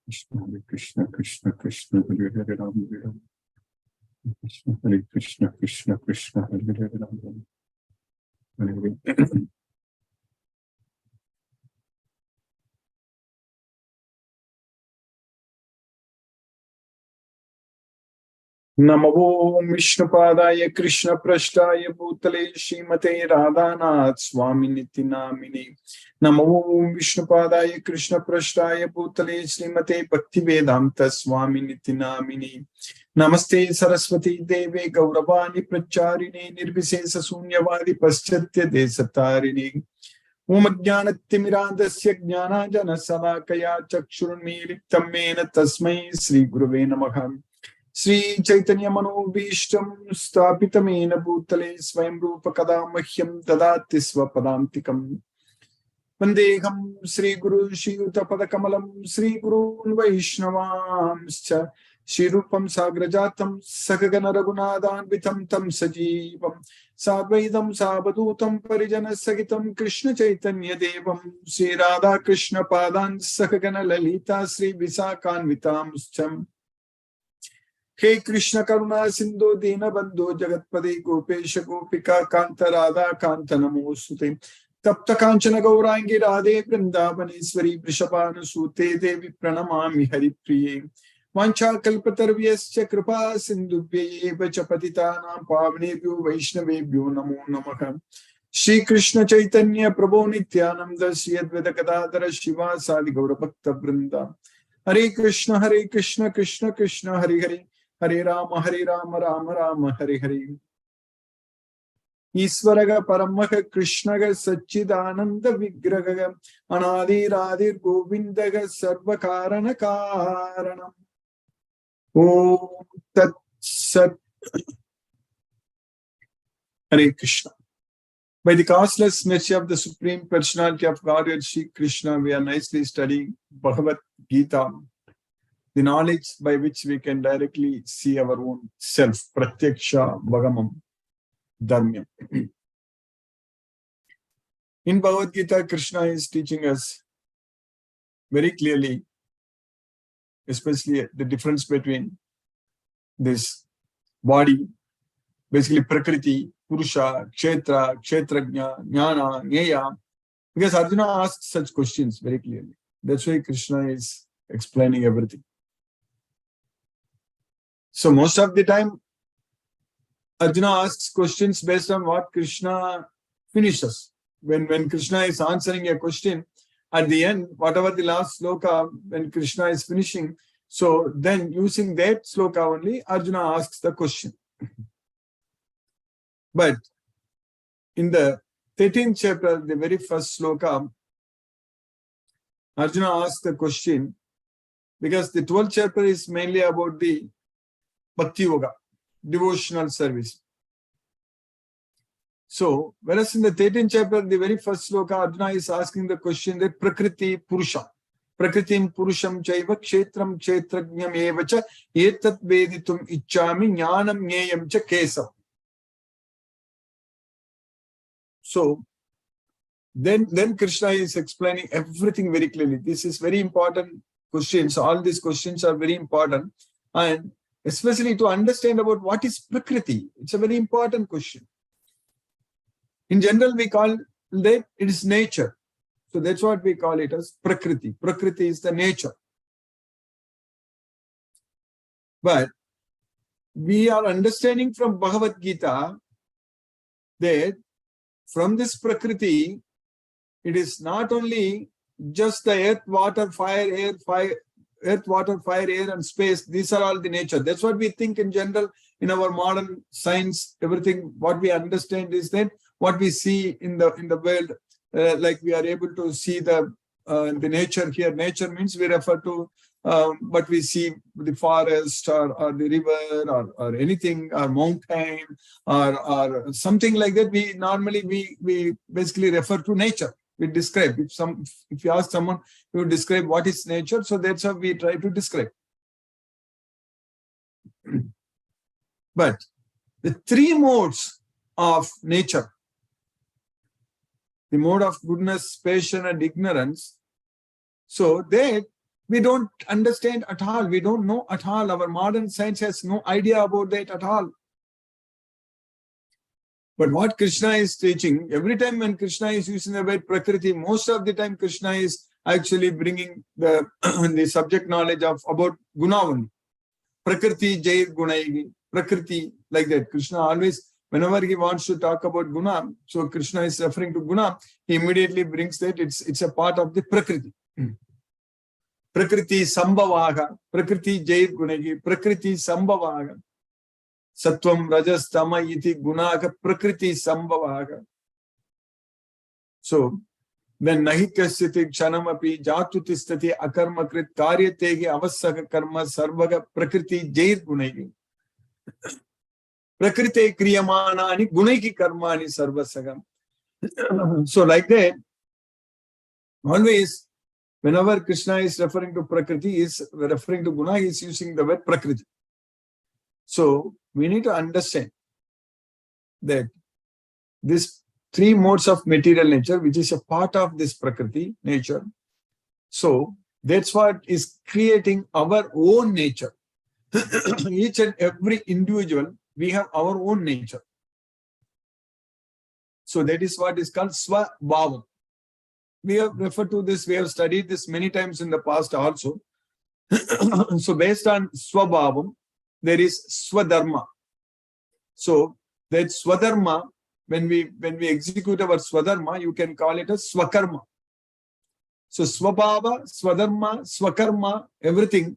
Krishna Hare Krishna Krishna Krishna Hare Hare Ram Hare Ram Krishna Hare Krishna Krishna Krishna Hare Hare Ram Hare Hare. Namo Vishnupadaya Krishna Prashtaya Bhutale Srimate Radhanath Swami Niti Namini. Namo Vishnupadaya Krishna Prashtaya Bhutale Srimate Bhaktivedanta Swami Niti Namini. Namaste Saraswati Deve Gauravani Pracharini Nirvisesa Sunyavadi Paschatya Desatarini. Om Jnanatimirandasya Jnanajana Salakaya Chakshurunmilitam Mena Tasmai Sri Guruve Namaha. Sri Chaitanya Manobhishtam Stapitamena Bhutale Swayam Rupa Kadamahyam Dadati Swapadantikam Vandeham Sri Guru Shri Utapadakamalam Sri Guru Vaishnavamscha Shri Rupam Sagrajatam Sakagana Raghunadan Vitam Tam Sajivam Sadvaidam Sabadutam Parijana Sagitam Krishna Chaitanya Devam Sri Radha Krishna Padan Sakagana Lalita Sri Visakan Vitamscham Hey Krishna Karuna Sindhu Dina Bandhu Jagatpade Gopesha Gopika Kanta Radha Kanta Namosute Tapta Kanchana Gaurangi Radhe Vrindavaneshwari Vrishabhanu Sute Devi Pranamami Haripriye Vancha Kalpatarvyascha Kripa Sindhubhye Vachapatitanam Pavnebhyo Vaishnavebhyo Namo Namaha Shri Krishna Chaitanya Prabhu Nityananda Shri Advaita Gadadhara Shiva Sadi Gaura Bhakta Vrinda Hare Krishna Krishna Krishna Hare Hare Hare Rama Rama Rama Hare Hare Iswaraga Paramaha Krishnaga Satchidananda Vigraga Anadi Radhir Govindaga Sarvakarana Karanam Om Tat Sat Hare Krishna. By the causeless mercy of the Supreme Personality of Godhead Shri Krishna, we are nicely studying Bhagavad Gita, the knowledge by which we can directly see our own self, Pratyaksha Bhagamam Dharmyam. In Bhagavad Gita, Krishna is teaching us very clearly, especially the difference between this body, basically Prakriti, Purusha, Kshetra, Kshetrajna, Jnana, Nyeya, because Arjuna asks such questions very clearly. That's why Krishna is explaining everything. So most of the time, Arjuna asks questions based on what Krishna finishes. When Krishna is answering a question, at the end, whatever the last sloka, when Krishna is finishing, so then using that sloka only, Arjuna asks the question. But in the 13th chapter, the very first sloka, Arjuna asks the question, because the 12th chapter is mainly about the Bhakti Yoga, devotional service. So, whereas in the 13th chapter, the very first sloka, Arjuna is asking the question that Prakriti Purusha, Prakritim Purusham Chaiva Kshetram Kshetrajnam Evacha Etat Veditum Ichami Jnanam Nyayam Cha Kesam. So, then Krishna is explaining everything very clearly. This is very important questions. All these questions are very important. And especially to understand about what is Prakriti. It's a very important question. In general, we call that it is nature. So that's what we call it as Prakriti. Prakriti is the nature. But we are understanding from Bhagavad Gita that from this Prakriti, it is not only just the earth, water, fire, air, and space. These are all the nature. That's what we think in general in our modern science. Everything what we understand is that what we see in the world, like we are able to see the nature here. Nature means we refer to what we see, the forest or the river or anything, or mountain or something like that. We normally we basically refer to nature. We describe. If you ask someone, you describe what is nature. So that's how we try to describe. But the three modes of nature, the mode of goodness, passion, and ignorance, so that We don't understand at all. We don't know at all. Our modern science has no idea about that at all. But what Krishna is teaching, every time when Krishna is using the word Prakriti, most of the time Krishna is actually bringing the, the subject knowledge of about Guna only. Prakriti, Jair Gunai, Prakriti, like that. Krishna always, whenever he wants to talk about Guna, so Krishna is referring to Guna, he immediately brings that it's a part of the Prakriti. Prakriti Sambhavaga, Prakriti Jair Gunai, Prakriti Sambhavaga. Sattvam Rajas Tama iti Gunaga Prakriti Sambhavaga. So, when Nahikasyati Kshanamapi Jatutistati Akarmakrit Karyategi Avasaka Karma Sarvaga Prakriti Jair Gunai. Prakriti Kriyamana Ani Gunaiki Karmani Sarvasagam. So, like that, always, whenever Krishna is referring to Prakriti, he is referring to Guna, he is using the word Prakriti. So, we need to understand that these three modes of material nature, which is a part of this Prakriti nature, so that's what is creating our own nature. Each and every individual, we have our own nature. So that is what is called Swabhavam. We have referred to this, we have studied this many times in the past also. So based on Swabhavam, there is Swadharma. So that Swadharma, when we execute our Swadharma, you can call it a Swakarma. So Swabhava, Swadharma, Swakarma, everything.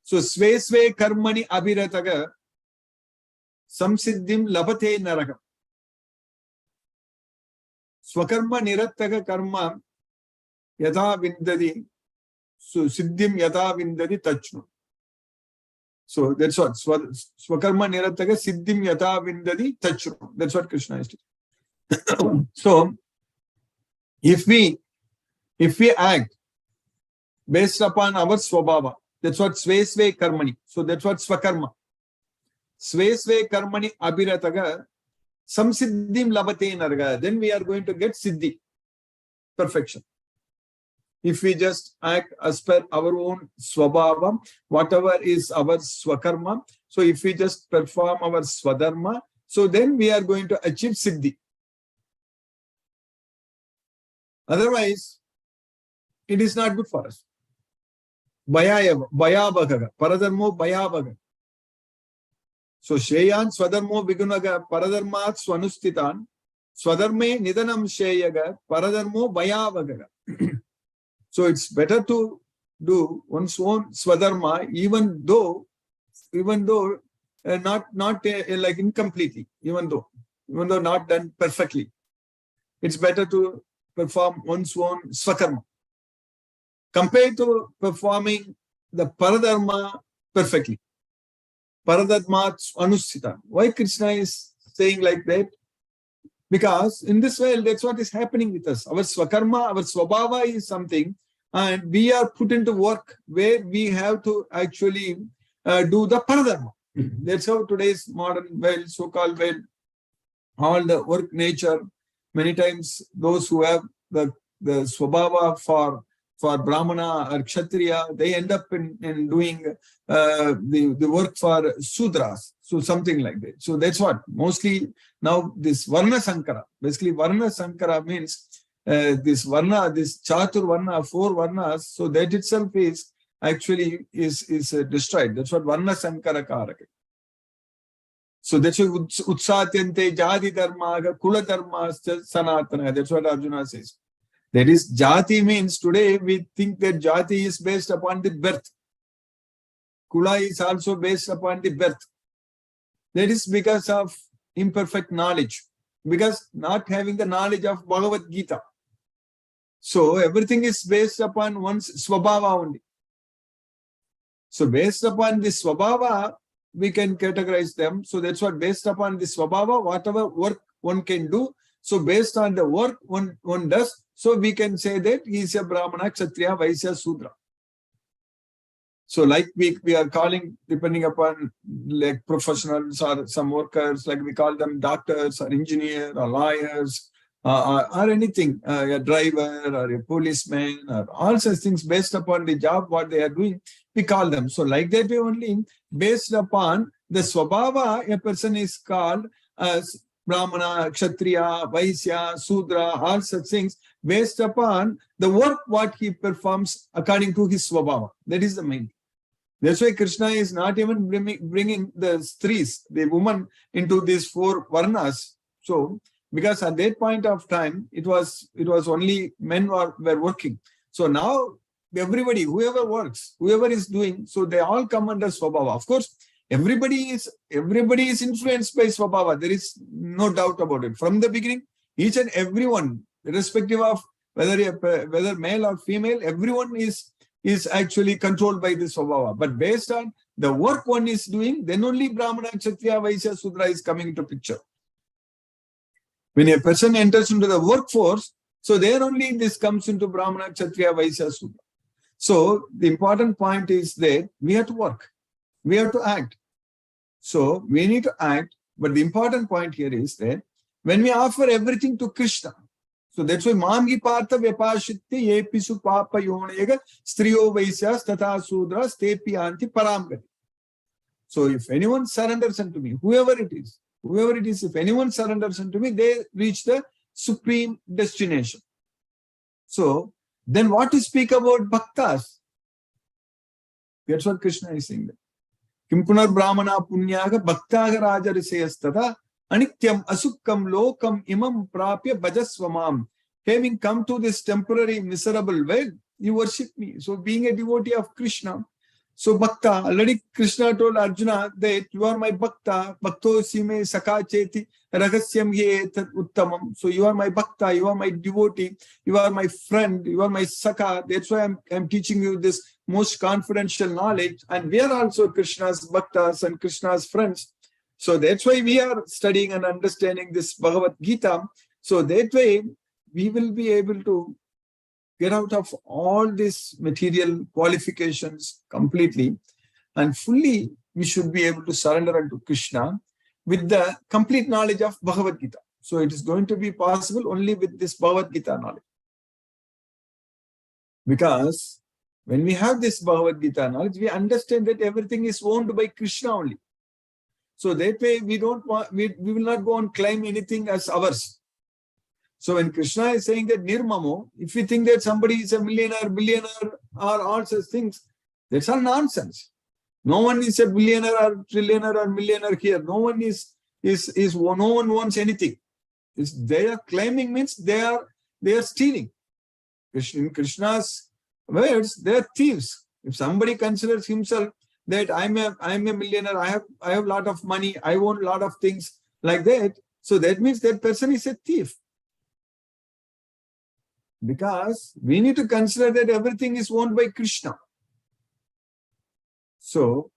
So Sve Karmani Abhirataga Samsiddhim Labate Naragam. Swakarma Nirattaga Karma Yatha Vindadi. So Siddhim Yatha Vindadi Tachnu. So that's what Swakarma Nirattaga Siddhim Yatha Vindadi Tachnu. That's what Krishna is teaching. So if we act based upon our Swabhava, that's what Sve Karmani. So that's what Swakarma. Sve Karmani Abhirataga Samsiddhim Labate Narga. Then we are going to get Siddhi, perfection. If we just act as per our own Swabhava, whatever is our Swakarma, so if we just perform our Swadharma, so then we are going to achieve Siddhi. Otherwise, it is not good for us. Bhayabhagaga, Paradharmo Bhayabhaga. So Sheyan Swadharmo Vigunaga, Paradharmat Swanustitan, Swadharme Nidanam Sheyaga, Paradharmo Bhayabhagaga. So it's better to do one's own Swadharma, even though not like incompletely, even though not done perfectly. It's better to perform one's own Swakarma compared to performing the Paradharma perfectly. Paradharma Anusthita. Why Krishna is saying like that? Because in this way, that's what is happening with us. Our Swakarma, our Swabhava is something, and we are put into work where we have to actually do the Paradharma. That's how today's modern world, so-called world, all the work nature, many times those who have the Swabhava for Brahmana or Kshatriya, they end up in doing the work for Sudras. So something like that. So that's what mostly now this Varna Sankara. Basically Varna Sankara means this Varna, this Chatur Varna, 4 Varnas. So that itself is actually is destroyed. That's what Varna Sankara Karaka. So that's what Utsatyante Jadi Dharma, Kula Dharma, Sanatana. That's what Arjuna says. That is, Jati means today we think that Jati is based upon the birth. Kula is also based upon the birth. That is because of imperfect knowledge, because not having the knowledge of Bhagavad Gita. So everything is based upon one's Swabhava only. So based upon the Swabhava, we can categorize them. So that's what based upon the Swabhava, whatever work one can do. So based on the work one does, so we can say that he is a Brahmana, Kshatriya, Vaisya, Sudra. So like we are calling, depending upon like professionals or some workers, like we call them doctors or engineers or lawyers or anything, a driver or a policeman or all such things based upon the job, what they are doing, we call them. So like that way only, based upon the swabhava, a person is called as Brahmana, Kshatriya, Vaisya, Sudra, all such things, based upon the work what he performs according to his swabhava. That is the main. That's why Krishna is not even bringing the strees, the woman, into these 4 varnas. So, because at that point of time, it was only men were working. So now everybody, whoever works, whoever is doing, so they all come under swabhava. Of course, everybody is influenced by swabhava. There is no doubt about it. From the beginning, each and everyone, irrespective of whether male or female, everyone is actually controlled by this swabhava. But based on the work one is doing, then only Brahmana, Kshatriya, Vaisya, Sudra is coming into picture. When a person enters into the workforce, so there only this comes into Brahmana, Kshatriya, Vaisya, Sudra. So the important point is that we have to work. We have to act. So we need to act. But the important point here is that when we offer everything to Krishna, so that's why Mamgi Partha Vyapashitya Yepisu Papa Yonega Striyo Vaisyas Tata Sudras Tepi Anti Paramgati. So if anyone surrenders unto me, whoever it is, if anyone surrenders unto me, they reach the supreme destination. So then what to speak about bhaktas? That's what Krishna is saying. Kim punar brahmana punyaga bhaktaga rajarisayastata anityam asukkam lokam imam prapya bhajasvamam. Having come to this temporary miserable world, you worship me. So being a devotee of Krishna, so bhakta, already Krishna told Arjuna that you are my bhakta, bhakto sime saka cheti ragasyam ye etat uttamam. So you are my bhakta, you are my devotee, you are my friend, you are my saka. That's why I'm teaching you this most confidential knowledge. And we are also Krishna's bhaktas and Krishna's friends. So that's why we are studying and understanding this Bhagavad Gita. So that way we will be able to get out of all these material qualifications completely, and fully we should be able to surrender unto Krishna with the complete knowledge of Bhagavad Gita. So it is going to be possible only with this Bhagavad Gita knowledge. Because when we have this Bhagavad Gita knowledge, we understand that everything is owned by Krishna only. So that way we will not go and claim anything as ours. So when Krishna is saying that nirmamo, if we think that somebody is a millionaire, billionaire, or all such things, that's all nonsense. No one is a billionaire or trillionaire or millionaire here. No one no one wants anything. They are claiming means they are stealing. In Krishna's words, they are thieves. If somebody considers himself that I'm a millionaire, I have a lot of money, I own a lot of things like that, so that means that person is a thief. Because we need to consider that everything is owned by Krishna. So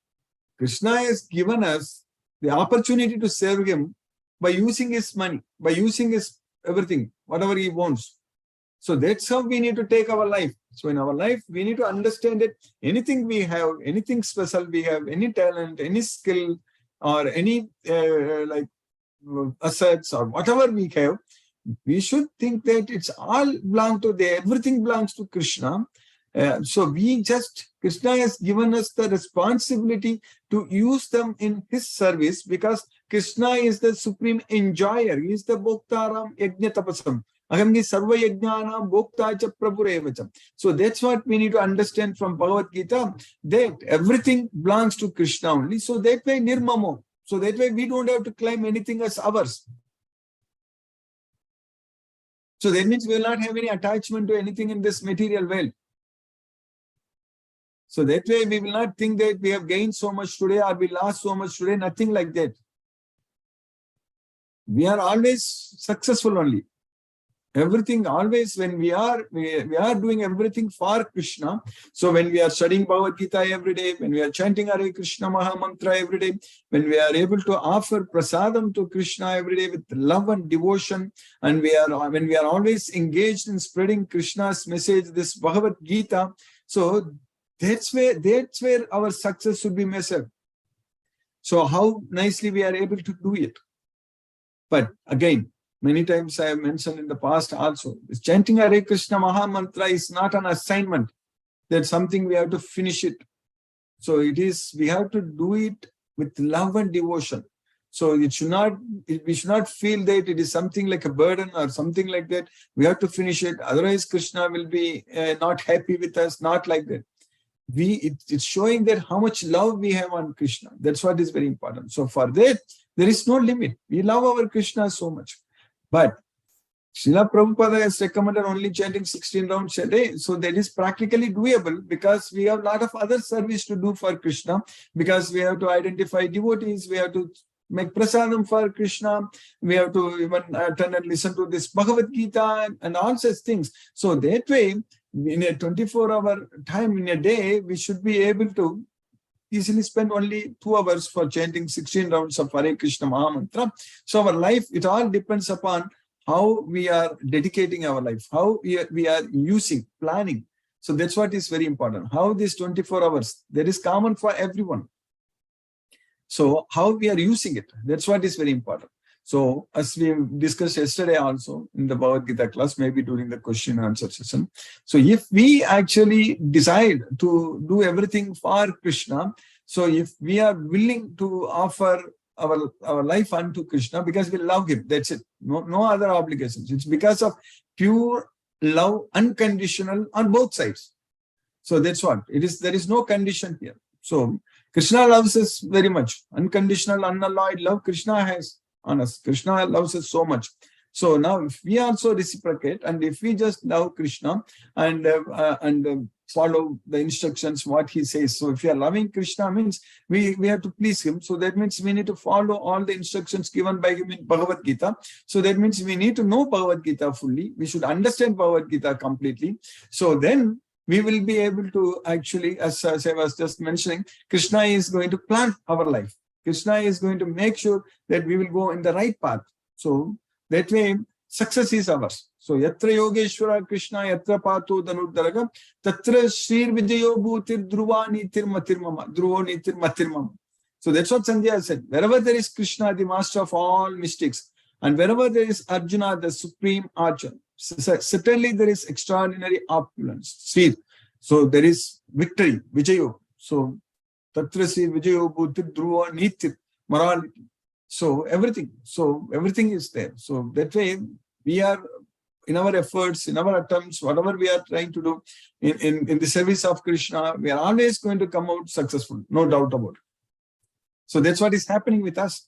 Krishna has given us the opportunity to serve him by using his money, by using his everything, whatever he wants. So that's how we need to take our life. So in our life, we need to understand that anything we have, anything special we have, any talent, any skill, or any assets or whatever we have, we should think that it's all everything belongs to Krishna. So Krishna has given us the responsibility to use them in his service, because Krishna is the supreme enjoyer. He is the Bhoktaram Yajna Tapasam. Ahamgi Sarva Yajnana Bhoktacha Prabhurevacha. So that's what we need to understand from Bhagavad Gita, that everything belongs to Krishna only. So that way nirmamo. So that way we don't have to claim anything as ours. So that means we will not have any attachment to anything in this material world. So that way we will not think that we have gained so much today or we lost so much today, nothing like that. We are always successful only. Everything always, when we are doing everything for Krishna. So when we are studying Bhagavad Gita every day, when we are chanting Hare Krishna Maha Mantra every day, when we are able to offer prasadam to Krishna every day with love and devotion, and when we are always engaged in spreading Krishna's message, this Bhagavad Gita, so that's where our success should be measured. So how nicely we are able to do it. But again, Many times I have mentioned in the past also, chanting Hare Krishna Maha Mantra is not an assignment. That's something we have to finish it. So it is, we have to do it with love and devotion. So we should not feel that it is something like a burden or something like that. We have to finish it. Otherwise, Krishna will be not happy with us, not like that. It's showing that how much love we have on Krishna. That's what is very important. So for that, there is no limit. We love our Krishna so much. But Srila Prabhupada has recommended only chanting 16 rounds a day. So that is practically doable because we have a lot of other service to do for Krishna, because we have to identify devotees, we have to make prasadam for Krishna, we have to even attend and listen to this Bhagavad Gita and all such things. So that way, in a 24-hour time in a day, we should be able to easily spend only 2 hours for chanting 16 rounds of Hare Krishna Maha Mantra. So our life, it all depends upon how we are dedicating our life, how we are using, planning. So that's what is very important. How these 24 hours, that is common for everyone. So how we are using it, that's what is very important. So as we discussed yesterday also in the Bhagavad Gita class, maybe during the question and answer session. So if we actually decide to do everything for Krishna, so if we are willing to offer our life unto Krishna because we love him, that's it. No other obligations. It's because of pure love, unconditional on both sides. So that's what it is. There is no condition here. So Krishna loves us very much. Unconditional, unalloyed love Krishna has on us. Krishna loves us so much. So now if we also reciprocate and if we just love Krishna and follow the instructions, what he says. So if you are loving Krishna means we have to please him. So that means we need to follow all the instructions given by him in Bhagavad Gita. So that means we need to know Bhagavad Gita fully. We should understand Bhagavad Gita completely. So then we will be able to actually, as I was just mentioning, Krishna is going to plan our life. Krishna is going to make sure that we will go in the right path. So that way, success is ours. So, yatra yogeshwara Krishna, yatra pato dhanuddharagam, tatra shrir vijayo bhutir dhruva nitir matirmama, dhruvo nitir matirmama. So that's what Sanjaya said. Wherever there is Krishna, the master of all mystics, and wherever there is Arjuna, the supreme archer, certainly there is extraordinary opulence, speed. So there is victory, vijayo. So tatra shrir vijayo bhutir dhruva nitir, morality. So everything is there. So that way we are in our efforts, in our attempts, whatever we are trying to do in the service of Krishna, we are always going to come out successful, no doubt about it. So that's what is happening with us.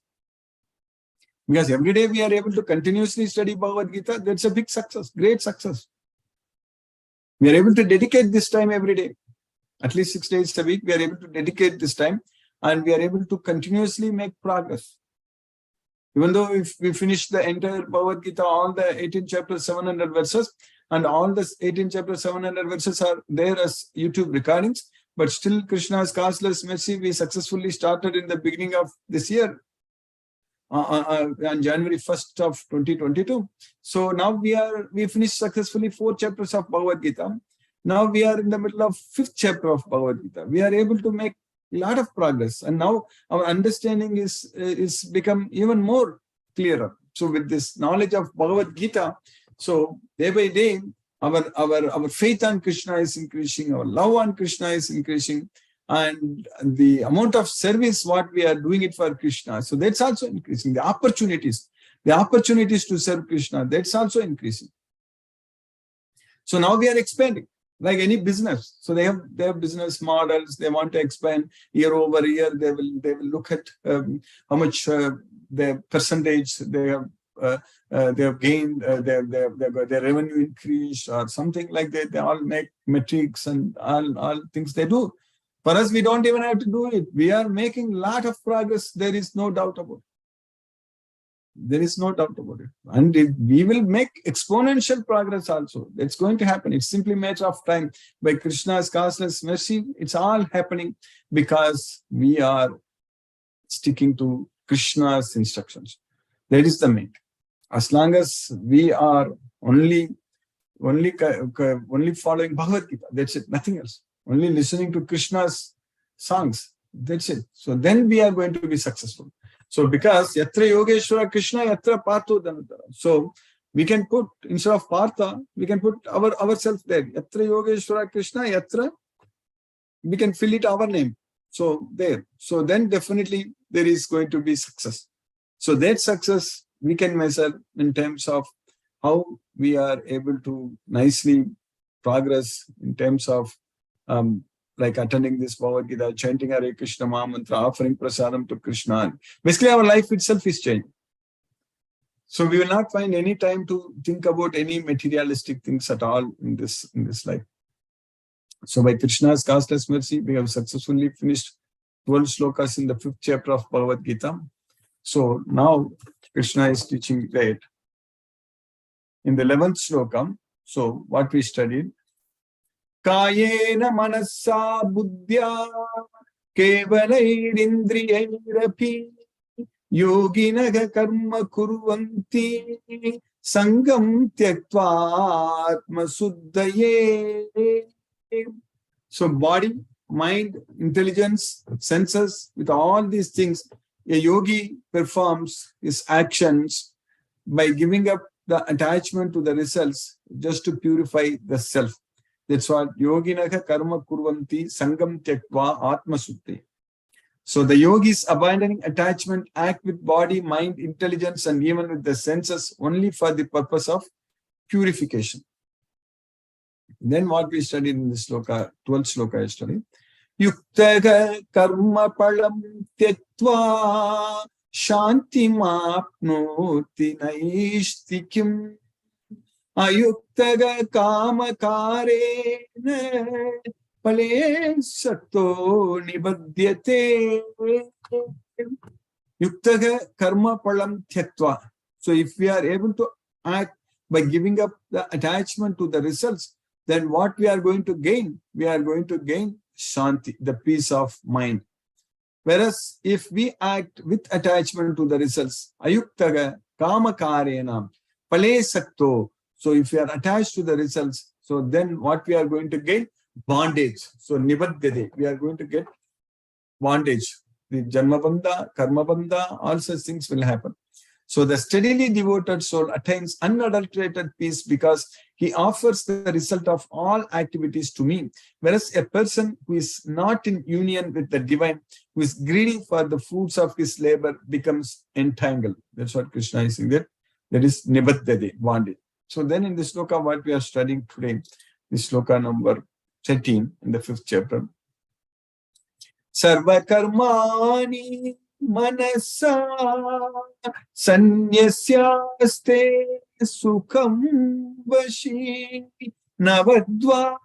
Because every day we are able to continuously study Bhagavad Gita, that's a big success, great success. We are able to dedicate this time every day. At least 6 days a week, we are able to dedicate this time and we are able to continuously make progress. Even though if we finish the entire Bhagavad Gita, all the 18 chapters, 700 verses, and all the 18 chapters, 700 verses are there as YouTube recordings, but still Krishna's causeless mercy, we successfully started in the beginning of this year, on January 1st of 2022. So now we finished successfully 4 chapters of Bhagavad Gita. Now we are in the middle of 5th chapter of Bhagavad Gita. We are able to make a lot of progress, and now our understanding is become even more clearer. So with this knowledge of Bhagavad Gita, so day by day, our faith on Krishna is increasing, our love on Krishna is increasing, and the amount of service what we are doing it for Krishna, so that's also increasing. The opportunities to serve Krishna, that's also increasing. So now we are expanding. Like any business, so they have business models. They want to expand year over year. They will look at how much their percentage they have gained, their revenue increase or something like that. They all make metrics and all things they do. For us, we don't even have to do it. We are making a lot of progress. There is no doubt about it. There is no doubt about it. And we will make exponential progress also. It's going to happen. It's simply a matter of time. By Krishna's causeless mercy, it's all happening because we are sticking to Krishna's instructions. That is the main. As long as we are only following Bhagavad Gita, that's it, nothing else. Only listening to Krishna's songs, that's it. So then we are going to be successful. So because Yatra Yogeshwara Krishna, Yatra Partho Dhanutara. So we can put, instead of Partha, we can put ourselves there. Yatra Yogeshwara Krishna, Yatra, we can fill it our name. So there. So then definitely there is going to be success. So that success we can measure in terms of how we are able to nicely progress in terms of like attending this Bhagavad Gita, chanting Hare Krishna Mahamantra, offering prasadam to Krishna. Basically, our life itself is changed. So we will not find any time to think about any materialistic things at all in this life. So by Krishna's causeless mercy, we have successfully finished 12 slokas in the 5th chapter of Bhagavad Gita. So now Krishna is teaching that in the 11th sloka. So what we studied, Kayena manasa buddhya kevalaiindriyairapi yoginaga karma kurvanti sangam tyaktva atma suddhaye. So body, mind, intelligence, senses, with all these things, a yogi performs his actions by giving up the attachment to the results just to purify the self. That's what yoginaha karma kurvanti sangam tyaktva atma suddhi. So the yogis abandoning attachment act with body, mind, intelligence, and even with the senses only for the purpose of purification. Then what we studied in this sloka, 12th sloka I studied. Yuktaga karma palam tyaktva shanti mapnoti naishtikim ayuktaga kama karena pale satto nibadhyate. Yuktaga karma palam tyaktva. So if we are able to act by giving up the attachment to the results, then what we are going to gain? We are going to gain shanti, the peace of mind. Whereas if we act with attachment to the results, ayuktaga kama karena pale sakto. So if we are attached to the results, so then what we are going to gain? Bondage. So nibadhyate, we are going to get bondage. The janma bandha, karma bandha, all such things will happen. So the steadily devoted soul attains unadulterated peace because he offers the result of all activities to me. Whereas a person who is not in union with the divine, who is greedy for the fruits of his labor, becomes entangled. That's what Krishna is saying there. That is nibadhyate, bondage. So then in this sloka, what we are studying today, this sloka number 13 in the 5th chapter. Sarva karmani manasa sanyasyaste sukham vashi navadvare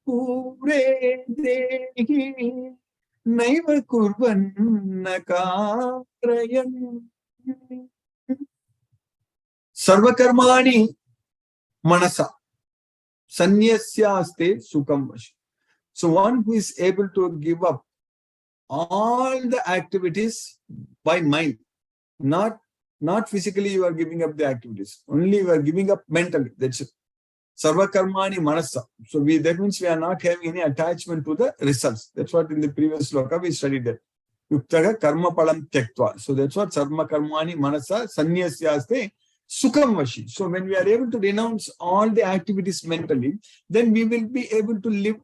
pure dehi naiva kurvan nakarayan. Sarva karmani manasa sanyasyaste sukham vashi. So one who is able to give up all the activities by mind, not physically you are giving up the activities, only you are giving up mentally. That's it. Sarva karmani manasa. So that means we are not having any attachment to the results. That's what in the previous sloka we studied that. Yuktaga karma palam tyaktva. So that's what sarva karmani manasa sanyasyaste sukham vashi. So when we are able to renounce all the activities mentally, then we will be able to live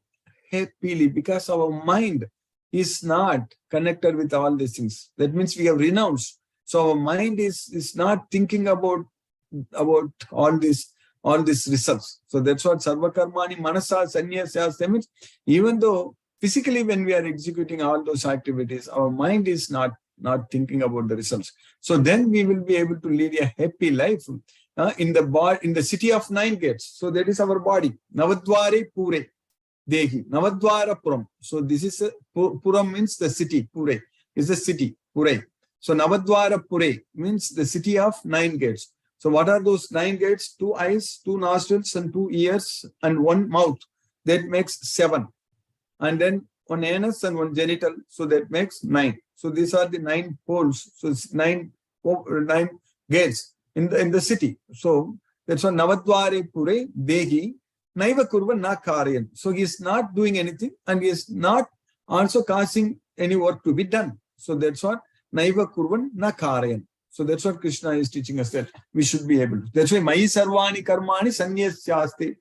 happily because our mind is not connected with all these things. That means we have renounced. So our mind is not thinking about all these results. So that's what sarva karmani manasa sanyasya means. Even though physically when we are executing all those activities, our mind is not thinking about the results. So then we will be able to lead a happy life in the city of 9 gates. So that is our body. Navadvare pure dehi. Navadvara puram. So this is puram means the city. Pure is the city. Pure. So Navadvara pure means the city of 9 gates. So what are those 9 gates? 2 eyes, 2 nostrils, and 2 ears, and 1 mouth. That makes 7. And then 1 anus and 1 genital. So that makes 9. So these are the 9 poles. So it's 9 gates in the city. So that's why Navadvare pure dehi naiva kurva na karyan. So he is not doing anything and he is not also causing any work to be done. So that's what naiva kurvan na karayan. So that's what Krishna is teaching us, that we should be able to. That's why Mai Sarvani Karmani Sanyasyaste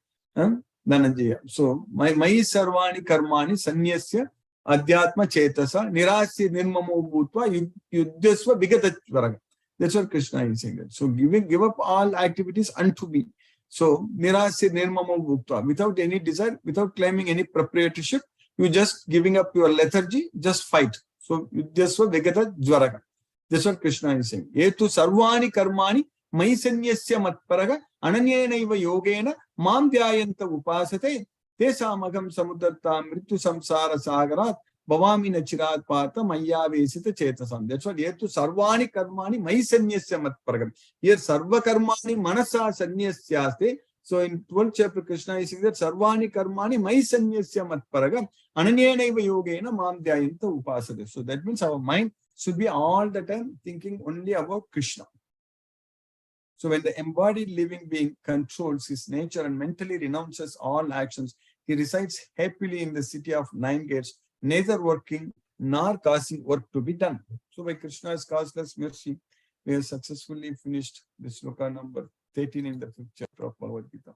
Dhananjaya. So Mai Sarvani Karmani Sanyasya Adhyatma Chetasa Nirasya Nirmamo Bhutva Yuddhasva Vigatachvaraga. That's what Krishna is saying. So give up all activities unto me. So Nirasya Nirmamo Bhutva, without any desire, without claiming any proprietorship, you just giving up your lethargy, just fight. So Yuddhasva Vigatachvaraga. That's what Krishna is saying. Yetu sarvani karmani maisanyasya matparaga ananyenaiva yogena mam dhyayanta upasate tesamagam samudarta mrityu samsara sagarat bhavami nachirat pata mayavesita chetasam. That's what yetu sarvani karmani maisanyasya matparaga. Here sarva karmani manasa sanyasyaste. So in 12th chapter, Krishna is saying that sarvani karmani maisanyasya matparaga ananyenaiva yogena mam dhyayanta upasate. So that means our mind should be all the time thinking only about Krishna. So when the embodied living being controls his nature and mentally renounces all actions, he resides happily in the city of 9 gates, neither working nor causing work to be done. So by Krishna's causeless mercy, we have successfully finished the sloka number 13 in the 5th chapter of Bhagavad Gita.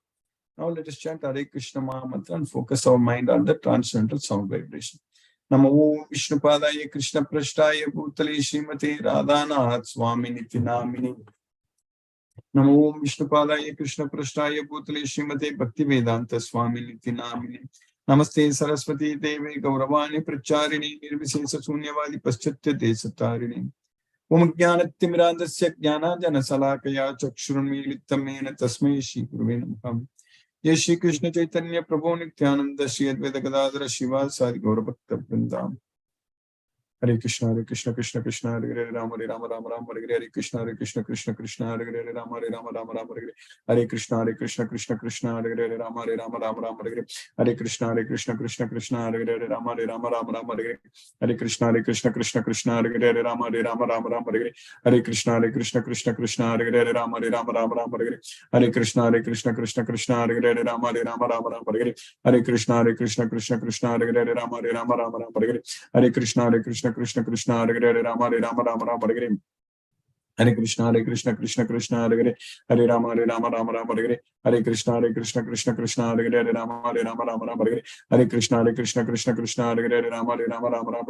Now let us chant Hare Krishna Maha Mantra and focus our mind on the transcendental sound vibration. Namo Vishnupadaya Krishna Prashtaya Bhutale Srimate Radhanath Swami Niti Namini. Namo Vishnupadaya Krishna Prashtaya Bhutale Srimate Bhakti Vedanta Swami Niti Namini. Namaste Saraswati Devi Gauravani Pracharini Nirvisesa Sunyavadi Paschatya Desatarini. Om Jnanatimirandasya Jnana Jana Salakaya Chakshurunmilitamena Tasmai Shri Gurave Namah. Jai Shri Krishna Chaitanya Prabhu Nityananda Shri Advaita Gadadhara Shiva Sadi Gaura Bhakta Vrindam. Hare Krishna Krishna Krishna Hare Hare Rama Rama Rama Hare Hare Krishna Krishna Krishna Hare Hare Rama Rama Hare Hare Hare Krishna Krishna Hare Hare Rama Rama Hare Hare Hare Krishna Krishna Hare Hare Rama Rama Hare Hare Hare Krishna Krishna Hare Hare Rama Rama Hare Hare Hare Krishna Krishna Hare Hare Rama Rama Hare Hare Hare Krishna Krishna Hare Hare Rama Rama Hare Hare Hare Krishna Krishna Hare Hare Rama Rama Hare Hare Hare Krishna Krishna Hare Hare Rama Rama Hare Hare Hare Krishna Krishna Hare Hare Rama Rama Hare Hare Hare Krishna Krishna Hare Hare Rama Rama Hare Hare Hare Krishna Krishna Hare Hare Rama Rama Hare Hare Hare Krishna Krishna Hare Hare Rama Rama Hare Hare Hare Krishna Krishna Hare Hare Rama Rama Hare Hare Hare Krishna Krishna Hare Hare Rama Rama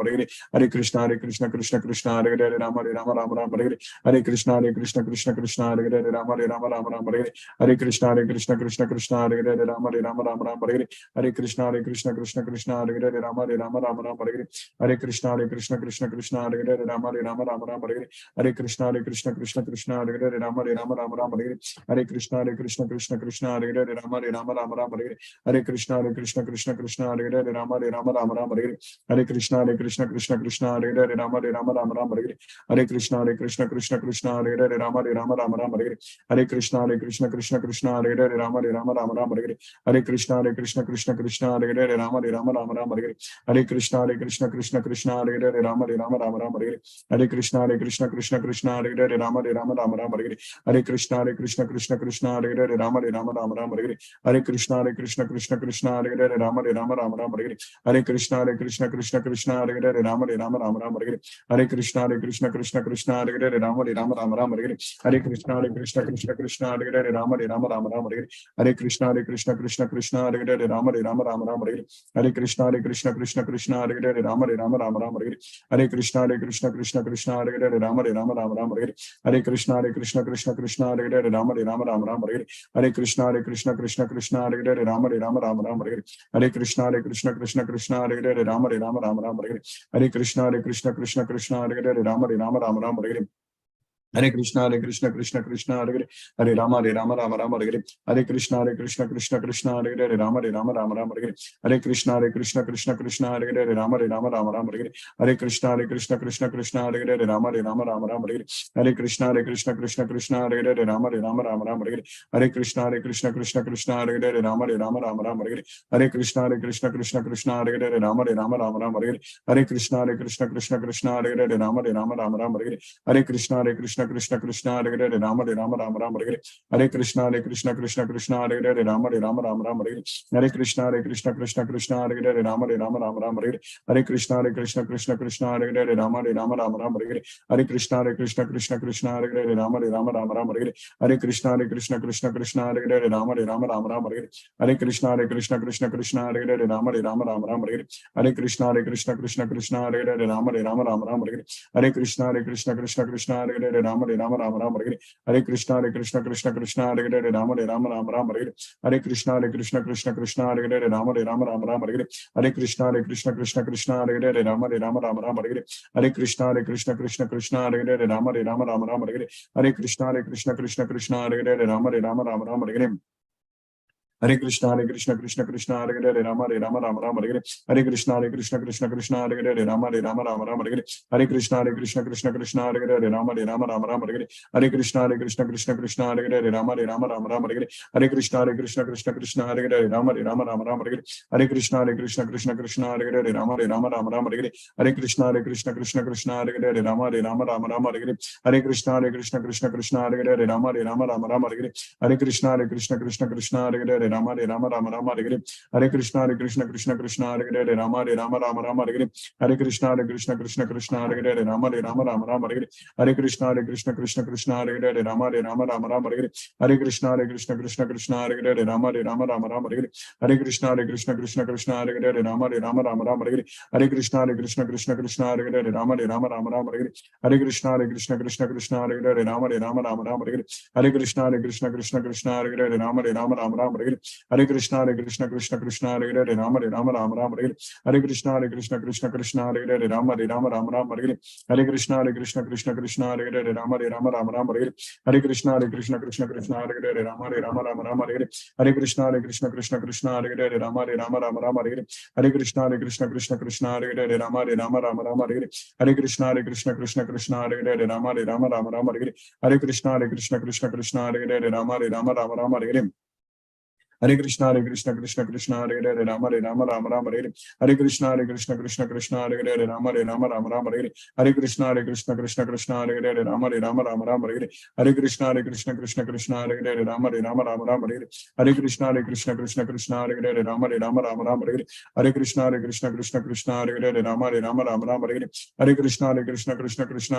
Hare Hare Hare Krishna Krishna Hare Hare Rama Rama Hare Hare Hare Krishna Krishna Hare Hare Rama Rama Hare Hare Hare Krishna Krishna Hare Hare Rama Rama Hare Hare Hare Krishna Krishna Hare Hare Rama Rama Hare Hare Hare Krishna Krishna Hare Hare Rama Rama Hare Hare Hare Krishna Krishna Hare Hare Rama Rama Hare Hare Hare Krishna Krishna Hare Hare Rama Rama Hare Hare Hare Krishna Krishna Hare Hare Rama Rama Hare Hare Hare Krishna Krishna Hare Hare Rama Rama Hare Hare Hare Krishna Krishna Hare Hare Rama Rama Hare Hare Hare Krishna Krishna Hare Hare Rama Rama Hare Hare Hare Krishna Krishna Hare Hare Rama Rama Hare Hare Hare Krishna Krishna Hare Hare Rama Rama Hare Hare Hare Krishna Krishna Hare Hare Rama Rama Hare Hare Hare Krishna Krishna Hare Hare Rama Rama Hare Hare Hare Krishna Krishna Hare Hare Rama Rama Hare Hare Hare Krishna Krishna Hare Hare Rama Rama Hare Hare Hare Krishna Krishna Hare Hare Rama Rama Hare Hare Hare Krishna Krishna Hare Hare Rama Rama Hare Hare Hare Krishna Krishna Hare Hare Rama Rama Hare Hare Hare Krishna Krishna Hare Hare Rama Rama Hare Hare Hare Krishna Krishna Hare Hare Rama Rama Hare Hare Hare Krishna Krishna Hare Hare Rama Rama Hare Hare Hare Krishna Krishna Hare Hare Hare Rama Rama Hare Hare Hare Krishna Krishna Hare Hare Rama Rama Hare Hare Hare Krishna Krishna Hare Hare Rama Rama Hare Hare Hare Krishna Krishna Hare Hare Rama Rama Hare Hare Hare Krishna Krishna Hare Hare Rama Rama Hare Hare Hare Krishna Krishna Hare Hare Rama Rama Hare Hare Hare Krishna Krishna Hare Hare Rama Rama Hare Hare Hare Krishna Krishna Hare Hare Rama Rama Hare Hare Hare Krishna Krishna Hare Hare Rama Rama Hare Hare Hare Krishna Krishna Krishna Krishna Hare Hare Rama Rama Rama Rama Hare Hare Krishna Krishna Krishna Krishna Hare Hare Rama Rama Rama Rama Hare Hare Krishna Krishna Krishna Krishna Hare Hare Rama Rama Rama Rama Hare Hare Krishna Krishna Krishna Krishna Hare Hare Rama Rama Rama Rama Hare Hare Krishna Krishna Krishna Krishna Hare Hare Rama Rama Rama Rama Hare Hare Krishna Krishna Krishna Krishna Hare Hare Rama Rama Rama Rama Hare Hare Krishna Krishna Krishna Krishna Hare Hare Rama Rama Rama Rama Hare Hare Krishna Krishna Krishna Krishna Hare Hare Rama Rama Rama Rama Hare Hare Krishna Krishna Krishna Krishna Hare Hare Rama Rama Rama Rama Hare Hare Krishna Krishna Krishna Krishna Hare Hare Rama Rama Rama Rama Hare Hare Krishna Krishna Krishna Krishna Hare Hare Rama Rama Rama Rama Hare Hare Krishna Krishna Krishna Krishna Hare Hare Rama Rama Rama Rama Hare Hare Krishna Krishna Krishna Krishna Hare Hare Rama Rama Rama Rama Hare Hare Krishna Krishna Krishna Krishna Hare Hare Rama Rama Rama Rama Hare Hare Krishna Krishna Krishna Hare Hare Rama Rama Rama Rama Hare Hare Krishna Krishna Krishna Krishna Hare Hare Rama Rama Rama Rama Hare Hare Krishna Krishna Krishna Krishna Hare Hare Rama Rama Rama Rama Hare Hare Krishna Krishna Krishna Krishna Hare Hare Rama Rama Rama Rama Hare Hare Krishna Krishna Krishna Krishna Hare Hare Rama Rama Rama Rama Hare Hare Krishna Krishna Krishna Krishna Hare Hare Rama Rama Rama Rama Hare Hare Krishna Krishna Krishna Krishna Hare Hare Rama Rama Rama Rama Hare Hare Krishna Krishna Krishna Krishna Hare Hare Rama Rama Rama Rama Hare Hare Krishna Krishna Krishna Krishna Hare Hare Rama Rama Rama Rama Hare Hare Krishna Krishna Krishna Krishna Hare Hare Rama Rama Rama Rama Hare Hare Krishna Krishna Krishna Krishna Hare Hare Rama Rama Rama Rama Hare Hare Krishna Krishna Krishna Krishna Hare Hare Rama Rama Rama Rama Hare Hare Krishna Krishna Krishna Krishna Hare Hare Rama Rama Rama Rama Hare Hare Krishna Krishna Krishna Krishna Hare Hare Rama Rama Rama Rama Hare Hare Krishna Krishna Krishna Krishna Hare Hare Rama Rama Rama Rama Hare Hare Krishna Krishna Krishna Krishna Hare Hare Rama Rama Rama Rama Hare Hare Krishna Krishna Krishna Krishna Hare Hare Rama Rama Rama Rama Hare Hare Krishna Krishna Krishna Krishna Hare Hare Rama Rama Rama Rama Hare Hare Krishna Krishna Krishna Krishna Hare Hare Rama Rama Rama Rama Hare Hare Krishna Krishna Krishna Krishna Hare Hare Rama Rama Rama Rama Hare Hare Krishna Krishna Krishna Krishna Hare Hare Rama Rama Rama Rama Hare Hare Krishna Krishna Krishna Krishna Hare Hare Rama Rama Rama Rama Hare Hare Krishna Krishna Krishna Krishna Hare Hare Rama Rama Rama Rama Hare Hare Krishna Krishna Krishna Krishna Hare Hare Rama Rama Rama Rama Hare Hare Krishna Krishna Krishna Krishna Hare Hare Rama Rama Rama Rama Hare Hare Krishna Krishna Krishna Hare Hare Rama Rama Rama Rama Hare Hare Krishna Krishna Krishna Krishna Hare Hare Rama Rama Rama Rama Hare Hare Krishna Krishna Krishna Krishna Hare Hare Rama Rama Rama Rama Hare Hare Krishna Krishna Krishna Krishna Hare Hare Rama Rama Rama Rama Hare Hare Krishna Krishna Krishna Krishna Hare Hare Rama Rama Rama Rama Hare Hare Krishna Krishna Krishna Krishna Hare Hare Rama Rama Rama Rama Hare Hare Krishna Krishna Krishna Krishna Hare Hare Rama Rama Rama Rama Hare Hare Krishna Krishna Krishna Krishna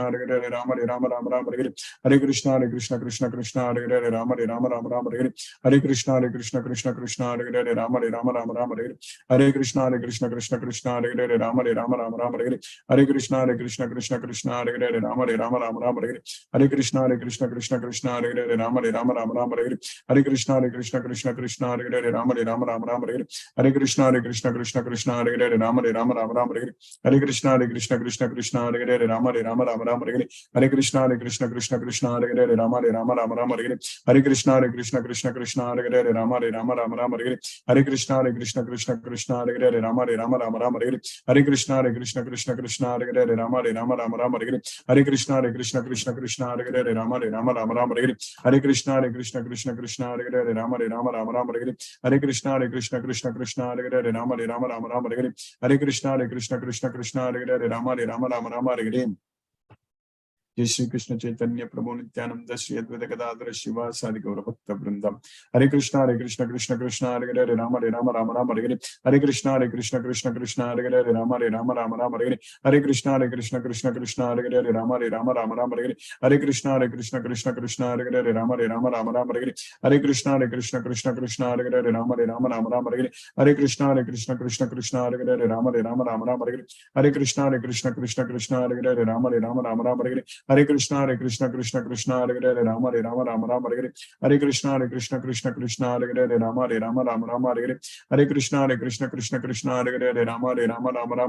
Hare Hare Rama Rama Rama Rama Hare Hare Krishna Krishna Krishna Krishna Hare Hare Rama Rama Rama Rama Hare Hare Krishna Krishna Krishna Krishna Hare Hare Rama Rama Rama Rama Hare Hare Krishna Krishna Krishna Krishna Hare Hare Rama Rama Rama Rama Hare Hare Krishna Krishna Krishna Krishna Hare Hare Rama Rama Rama Rama Hare Hare Krishna Krishna Krishna Krishna Hare Hare Rama Rama Rama Rama Hare Hare Krishna Krishna Krishna Krishna Hare Hare Rama Rama Rama Rama Hare Hare Krishna Krishna Krishna Krishna Hare Hare Rama Rama Rama Rama Hare Hare Krishna Krishna Krishna Krishna Hare Hare Rama Rama Rama Rama Hare Hare Krishna Krishna Krishna Krishna Hare Hare Rama Rama Rama Rama Hare Hare Krishna Krishna Krishna Krishna Hare Hare Rama Rama Rama Rama Hare Hare Krishna Krishna Krishna Krishna Hare Hare Rama Rama Rama Rama Hare Hare Krishna Krishna Krishna Krishna Hare Hare Rama Rama Rama Rama Hare Hare Krishna Krishna Krishna Krishna Hare Hare Rama Rama Rama Rama Hare Hare Krishna Krishna Krishna Krishna Hare Hare Rama Rama Rama Rama Hare Hare Krishna Krishna Krishna Krishna Hare Hare Rama Rama Rama Rama Hare जय श्री कृष्ण चैतन्य प्रभु नित्यानंद श्री अद्वैत गदाधर शिवासादि गौर भक्त वृंदम हरे कृष्ण कृष्ण कृष्ण हरे हरे राम राम राम हरे हरे कृष्ण कृष्ण कृष्ण हरे हरे राम राम राम हरे हरे कृष्ण कृष्ण कृष्ण हरे हरे राम राम राम हरे हरे कृष्ण कृष्ण कृष्ण हरे हरे राम राम राम हरे हरे कृष्ण कृष्ण कृष्ण हरे हरे राम राम राम हरे हरे कृष्ण कृष्ण कृष्ण हरे हरे राम राम राम हरे हरे कृष्ण कृष्ण कृष्ण हरे हरे राम राम राम हरे हरे कृष्ण कृष्ण कृष्ण हरे हरे राम राम राम हरे हरे कृष्ण कृष्ण कृष्ण हरे हरे राम राम राम हरे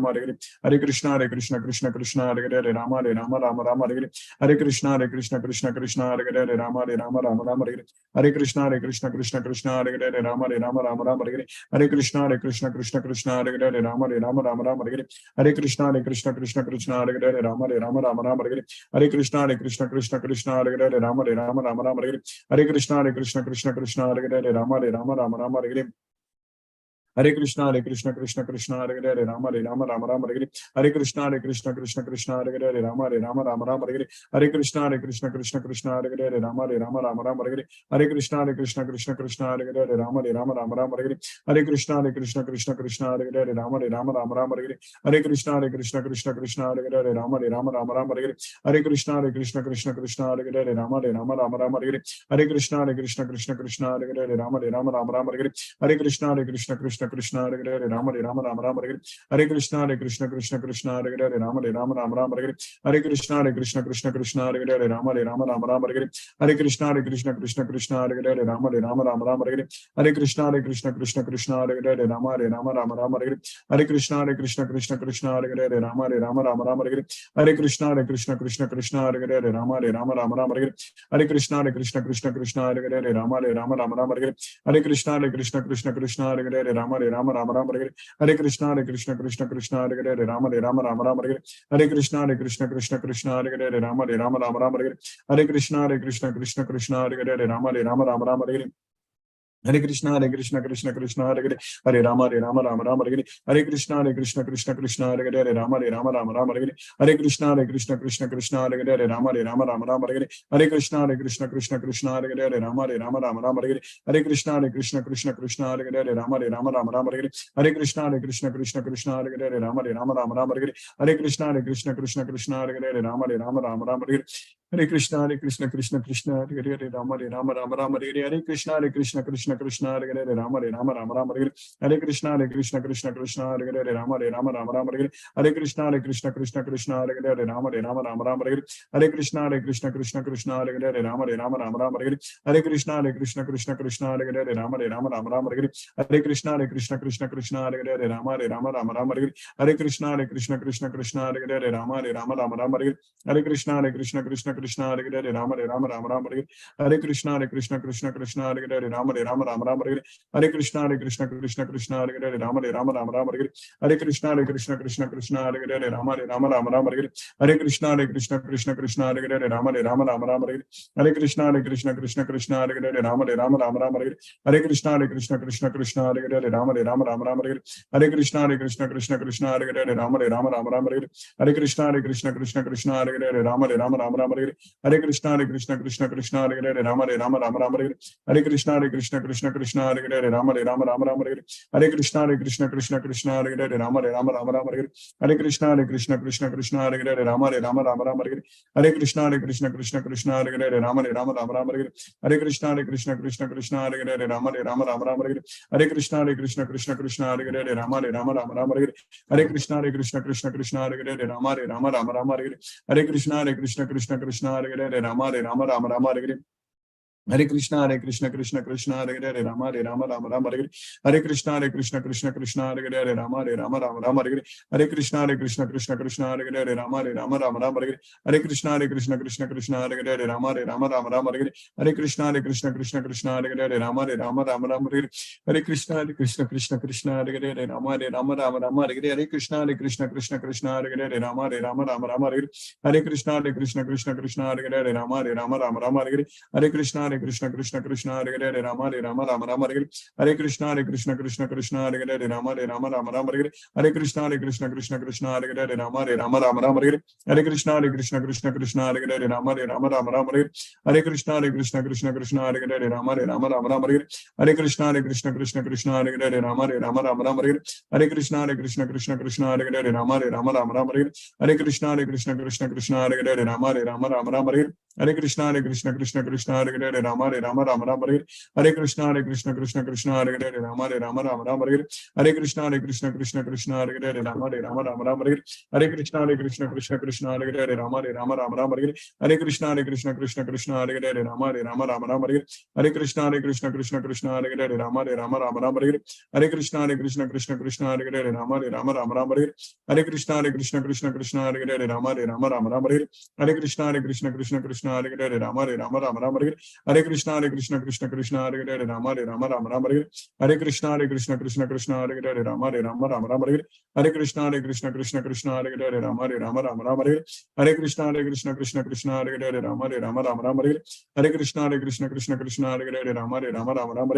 हरे कृष्ण कृष्ण कृष्ण हरे हरे राम राम राम हरे हरे कृष्ण कृष्ण कृष्ण हरे हरे राम राम राम हरे हरे कृष्ण कृष्ण कृष्ण हरे हरे राम राम राम हरे हरे कृष्ण कृष्ण कृष्ण हरे हरे राम राम राम हरे हरे कृष्ण कृष्ण कृष्ण हरे हरे राम राम राम हरे हरे कृष्ण कृष्ण कृष्ण हरे हरे राम राम राम हरे हरे कृष्ण कृष्ण कृष्ण हरे हरे राम राम राम हरे हरे कृष्ण कृष्ण कृष्ण हरे हरे राम राम राम हरे Hare Krishna Krishna Krishna Hare Hare Hare Rama Rama Rama Hare Hare Krishna Krishna Krishna Hare Hare Rama Rama Rama Hare Hare Krishna Krishna Krishna Hare Hare Rama Rama Rama Hare Hare Krishna Krishna Krishna Hare Hare Rama Rama Rama Hare Hare Krishna Krishna Krishna Hare Hare Rama Rama Rama Hare Hare Krishna Krishna Krishna Hare Hare Rama Rama Rama Hare Hare Krishna Krishna Krishna Hare Hare Rama Rama Rama Hare Hare Krishna Krishna Krishna Hare Hare Rama Rama Rama Hare Hare Krishna Krishna Krishna Hare Hare Rama Rama Rama Hare Hare Krishna Krishna Krishna Hare Hare Rama Rama Hare Hare Krishna Krishna Krishna Hare Hare Rama Rama Rama Hare Hare Krishna Krishna Krishna Hare Hare Rama Rama Hare Hare Krishna Krishna Krishna Hare Hare Rama Rama Hare Hare Krishna Krishna Krishna Hare Hare Rama Rama Hare Hare Krishna Krishna Krishna Hare Hare Rama Rama Hare Hare Krishna Krishna Krishna Hare Hare Rama Rama Hare Hare Krishna Krishna Krishna Hare Hare Rama Rama Hare Hare Krishna Krishna Krishna Hare Hare Rama Rama Hare Hare Krishna Krishna Krishna Hare Hare Rama Rama Hare Hare Krishna Krishna Krishna Hare Hare Rama Rama Hare Hare Krishna Krishna Krishna Hare Hare Hare Rama Rama Hare Hare Krishna Krishna Krishna Hare Hare Rama Rama Hare Hare Krishna Krishna Krishna Hare Hare Rama Rama Hare Hare Krishna Krishna Krishna Hare Hare Rama Rama Hare Hare Krishna Krishna Krishna Hare Hare Rama Rama Hare Hare Krishna Krishna Krishna Hare Hare Rama Rama Hare Hare Krishna Krishna Krishna Hare Hare Rama Rama Hare Hare Krishna Krishna Hare Hare Rama Rama Hare Hare Krishna Krishna Krishna Hare Hare Rama Rama Hare Hare Krishna Krishna Krishna Hare Hare Rama Rama Hare Hare Krishna Krishna Krishna Hare Hare Rama Rama Hare Hare Krishna Krishna Krishna Hare Hare Rama Rama Hare Hare Krishna Krishna Krishna Hare Hare Rama Rama Hare Hare Krishna Krishna Krishna Hare Hare Rama Rama Hare Hare Krishna Krishna Krishna Hare Hare Rama Rama Hare Hare Krishna Krishna Krishna Hare Hare Rama Rama Hare Hare Krishna Krishna Krishna Hare Hare Rama Rama Hare Hare Krishna Krishna Krishna Hare Hare Rama Rama Hare Hare Krishna Krishna Krishna Hare Hare Rama Rama Hare Hare Krishna Krishna Krishna Hare Hare Rama Rama Hare Hare Krishna Krishna Krishna Hare Hare Rama Rama Hare Hare Krishna Krishna Krishna Hare Hare Rama Rama Hare Hare Krishna Krishna Krishna Hare Hare Rama Rama Hare Hare Krishna Krishna Krishna Hare Hare Rama Rama Hare Hare Krishna Krishna Krishna Hare Hare Rama Rama Hare Hare Krishna Krishna Krishna Hare Hare Rama Rama Hare Hare Krishna Krishna Krishna Hare Hare Rama Rama Hare Hare Krishna Krishna Krishna Hare Hare Rama Rama Hare Hare Krishna Krishna Krishna Hare Hare Rama Rama Hare Hare Krishna Krishna Krishna Hare Hare Rama Rama Hare Hare Krishna Krishna Krishna Hare Hare Rama Rama Hare Hare Krishna Krishna Krishna Hare Hare Rama Rama Hare Hare Krishna Krishna Krishna Hare Hare Rama Rama Hare Hare Krishna Krishna Krishna Hare Hare Rama Rama Hare Hare Krishna Krishna Krishna Hare Hare Rama Rama Hare Hare Krishna Krishna Krishna Hare Hare Rama Rama Hare Hare Krishna Krishna Krishna Hare Hare Rama Rama Hare Hare Krishna Krishna Krishna Hare Hare Rama Rama Hare Hare Krishna Krishna Krishna Hare Hare Rama Rama Hare Hare Krishna Krishna Krishna Hare Hare Rama Rama Hare Hare Krishna Krishna Krishna Hare Hare Rama Rama Hare Hare Krishna Krishna Krishna Hare Hare Rama Rama Hare Hare Krishna Krishna Krishna Hare Hare Rama Rama Hare Hare Krishna Krishna Krishna Hare Hare Rama Rama Hare Hare Krishna Krishna Krishna Hare Hare Rama Rama Hare Hare Krishna Krishna Krishna Hare Hare Rama Rama Hare Hare Krishna Krishna Krishna Hare Hare Rama Rama Hare Hare Krishna Krishna Krishna Hare Hare Rama Rama Hare Hare Krishna Krishna Krishna Hare Hare Rama Rama Hare Hare Krishna Krishna Krishna Hare Hare Rama Hare Hare Krishna Krishna Krishna Hare Hare Rama Hare Hare Krishna Krishna Krishna Hare Hare Rama Hare Hare Krishna Krishna Krishna Hare Hare Rama Hare Hare Krishna Krishna Krishna Hare Hare Rama Hare Hare Krishna Krishna Krishna Hare Hare Rama Hare Hare Krishna Krishna Krishna Hare Hare Rama Hare Hare Krishna Krishna Krishna Hare Hare Rama Hare Hare Krishna Krishna Krishna Hare Hare Rama Hare Hare Krishna Krishna Krishna Krishna Hare Hare Rama Hare Rama Rama Rama Hare Krishna Krishna Krishna Hare Hare Rama Hare Rama Rama Rama Hare Krishna Krishna Krishna Hare Hare Rama Hare Rama Rama Rama Hare Krishna Krishna Krishna Hare Hare Rama Hare Rama Rama Rama Hare Krishna Krishna Krishna Hare Hare Rama Hare Rama Rama Rama Hare Krishna Krishna Krishna Hare Hare Rama Hare Rama Rama Rama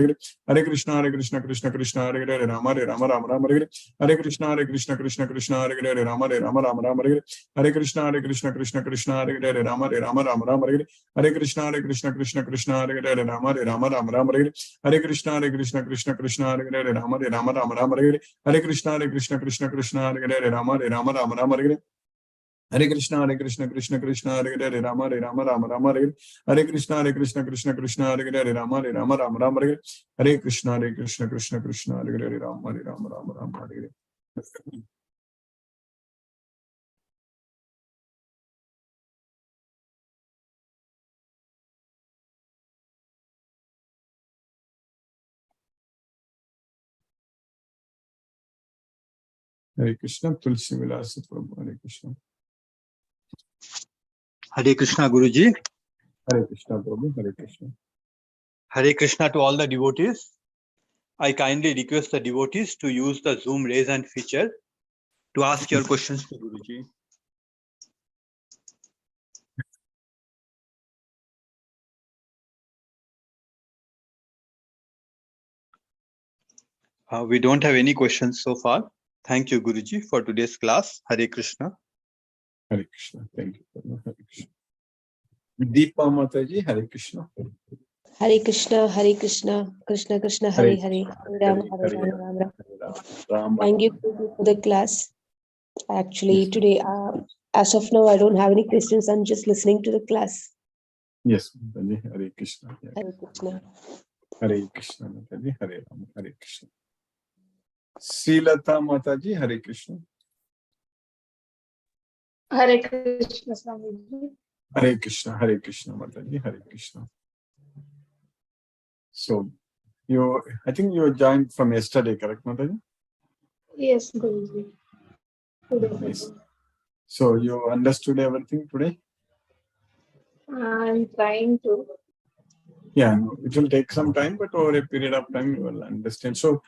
Hare Krishna Krishna Krishna Hare Hare Rama Hare Rama Rama Rama Hare Krishna Krishna Krishna Hare Hare Rama Hare Rama Rama Rama Hare Krishna Krishna Krishna Hare Hare Rama Hare Rama Rama Rama Hare Krishna Krishna Krishna Hare Hare Rama Hare Rama Rama Rama Hare Krishna Krishna Krishna Hare Hare Rama Hare Rama Rama Rama Hare Krishna Krishna Krishna Hare Hare Rama Hare Rama Rama Rama Hare Krishna Krishna Hare Hare Rama Hare Rama Rama Rama Hare Krishna Krishna Krishna Hare Hare Rama Hare Rama Rama Rama Hare Krishna Krishna Hare Hare Rama Hare Rama Rama Rama Hare Hare Krishna Tulsi Vilasa Prabhu Hare Krishna Hare Krishna Guruji. Hare Krishna Prabhu Hare Krishna Hare Krishna to all the devotees. I kindly request the devotees to use the Zoom raise hand feature to ask your questions to Guruji. We don't have any questions so far. Thank you, Guruji, for today's class. Hare Krishna. Hare Krishna. Thank you. Hare Krishna. Deepa Mataji, Hare Krishna. Hare Krishna, Hare Krishna, Krishna Krishna, Hare Hare, Hare Rama, Hare Rama, Rama Rama. Thank you for the class. Actually, today, as of now, I don't have any questions. I'm just listening to the class. Yes, Mataji, Hare Krishna. Hare Krishna. Hare Krishna, Mataji, Hare Rama, Hare Krishna. Srilata Mataji, Hare Krishna. Hare Krishna, Swamiji. Hare Krishna, Mataji, Hare Krishna. So, I think you joined from yesterday, correct, Mataji? Yes, Guruji. Nice. So, you understood everything today? I'm trying to. Yeah, it will take some time, but over a period of time, you will understand. So,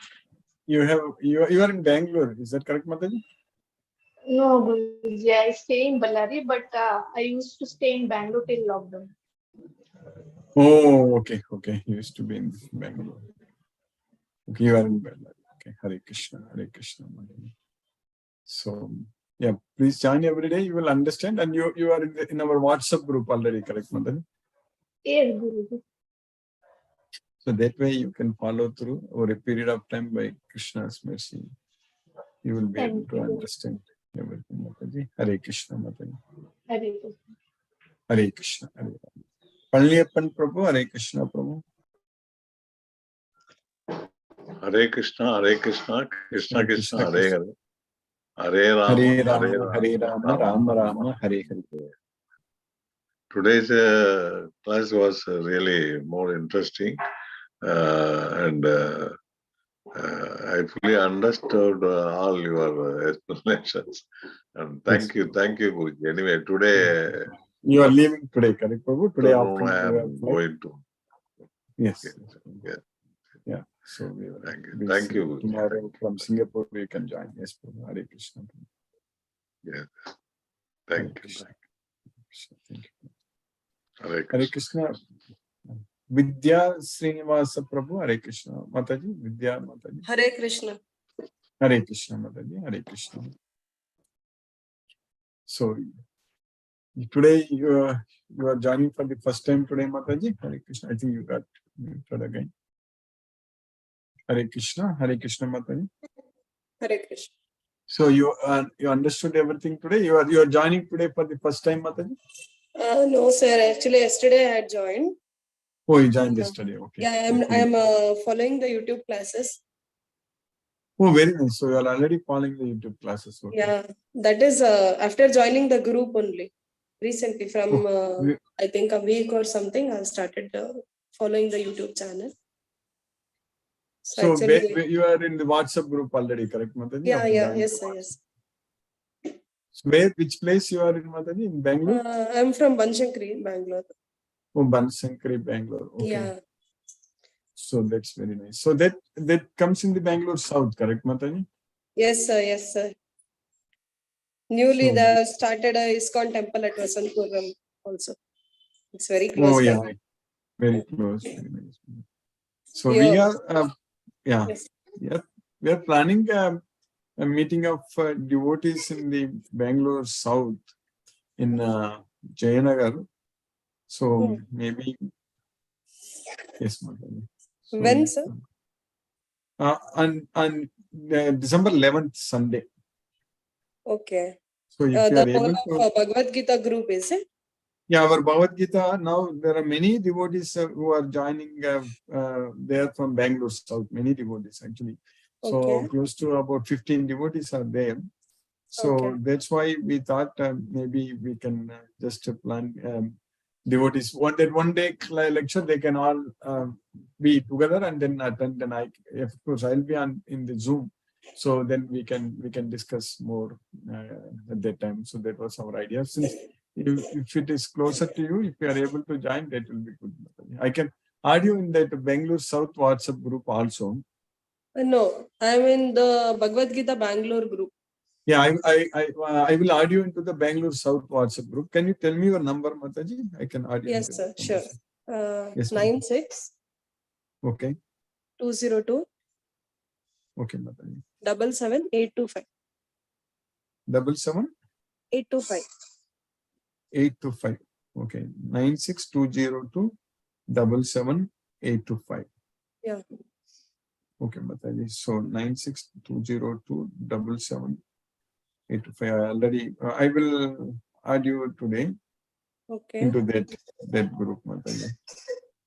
you are in Bangalore, is that correct, Mataji? No, Guruji, I stay in Ballari, but I used to stay in Bangalore till lockdown. Oh, okay. You used to be in Bangalore. Okay, you are in Bangalore. Okay, Hare Krishna, Mataji. So, yeah, please join every day. You will understand, and you are in our WhatsApp group already, correct, Mataji? Yes, Guruji. So that way you can follow through over a period of time by Krishna's mercy. You will be able to understand everything, Mataji. Hare Krishna, Mataji. Hare Krishna. Hare Krishna, Hare Rama. Palniyappan Prabhu, Hare Krishna, Prabhu. Hare Krishna, Krishna Krishna, Hare Hare. Hare Rama, Hare Rama, Rama Rama, Hare Hare. Today's class was really more interesting, and I fully understood all your explanations. And thank you, Guruji. Anyway, today you are leaving today, correct, Prabhu? Today afternoon I am going to. Yes. Yeah. Yeah. So Thank you. Tomorrow from Singapore we can join. Yes, Prabhu. Hare Krishna. Yeah. Thank you. Thank you. Hare Hare Krishna. Vidya Srinivasa Prabhu, Hare Krishna. Mataji, Vidya Mataji. Hare Krishna. Hare Krishna, Mataji. Hare Krishna. So, today you are joining for the first time today, Mataji. Hare Krishna. I think you got muted again. Hare Krishna, Mataji. Hare Krishna. So you understood everything today. You are joining today for the first time, Mataji. No, sir. Actually, yesterday I had joined. Oh, you joined yesterday. Okay. Yeah, I am following the YouTube classes. Oh, very nice. So you are already following the YouTube classes. Okay. Yeah, that is after joining the group only. Recently, from I think a week or something, I started following the YouTube channel. So you are in the WhatsApp group already, correct, Mataji? Yeah, yes, sir, yes. So which place you are in, Mataji? In Bangalore? I'm from Banshankari, Bangalore. Oh, Bansankari, Bangalore. Okay. Yeah. So that's very nice. So that comes in the Bangalore South, correct, Mataji? Yes, sir. Yes, sir. Newly So- they started a ISKCON temple at Vasanpuram also. It's very close. Oh, by. yeah. Very close. Very nice. So Yeah. we are, yeah. Yes. Yeah, we are planning a meeting of devotees in the Bangalore South in Jayanagar. So Oh. maybe, yes, Mataji. So, When, sir? on December 11th, Sunday. Okay. So if you The are able whole to, of Bhagavad Gita group, is it? yeah, our Bhagavad Gita, now there are many devotees who are joining there from Bangalore South, many devotees actually. So Okay. close to about 15 devotees are there. So Okay. that's why we thought maybe we can just plan devotees. One day lecture, they can all be together and then attend. And of course, I'll be in the Zoom. So then we can discuss more at that time. So that was our idea. Since if it is closer to you, if you are able to join, that will be good. I can add you in that Bangalore South WhatsApp group also. No, I'm in the Bhagavad Gita Bangalore group. Yeah, I will add you into the Bangalore South WhatsApp group. Can you tell me your number, Mataji? I can add you. Yes, into sir. the Sure. number. Yes, ma'am. 96 Okay. 202 Okay, Mataji. 77 825 77 825. 825. Okay. 96202 77 825. Yeah. Okay, Mataji. So 96202 77 825. I already I will add you today Okay. into that group, Mataji.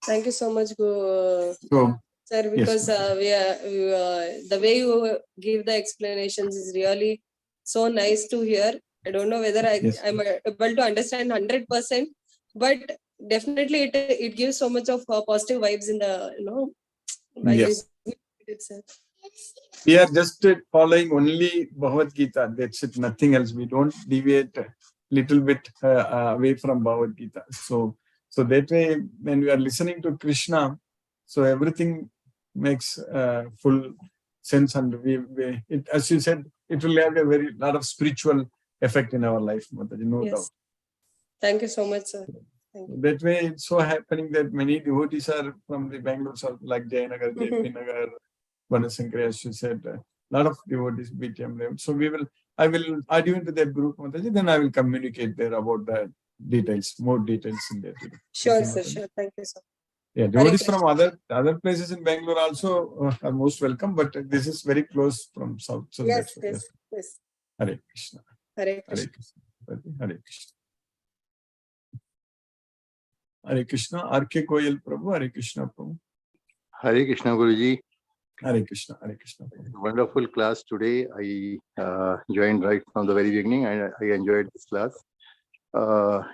Thank you so much, So sir, because the way you give the explanations is really so nice to hear. I don't know whether Yes. I'm able to understand 100%, but definitely it gives so much of positive vibes in the, by Yes. itself. We are just following only Bhagavad Gita. That's it. Nothing else. We don't deviate a little bit away from Bhagavad Gita. So that way, when we are listening to Krishna, so everything makes full sense, and as you said, it will have a very lot of spiritual effect in our life, Mataji, no Yes. doubt. Thank you so much, sir. Thank you. That way, it's so happening that many devotees are from the Bangalore South, like Jayanagar, JP Nagar, Banasankari, as you said, a lot of devotees BTM level. So I will add you into that group, Mataji, then I will communicate there about the details, more details in that. Sure, Okay, sir. Mataji? Sure. Thank you, sir. Yeah, devotees from other places in Bangalore also are most welcome, but this is very close from South. So Yes, that's why, yes, yes. Hare Krishna. Hare Hare Krishna. Krishna. Hare Krishna. Hare Krishna. R.K. Goyal Prabhu. Hare Krishna Prabhu. Hare Krishna Guruji. Hare Krishna. Hare Krishna Prabhu. Wonderful class today. I joined right from the very beginning and I enjoyed this class.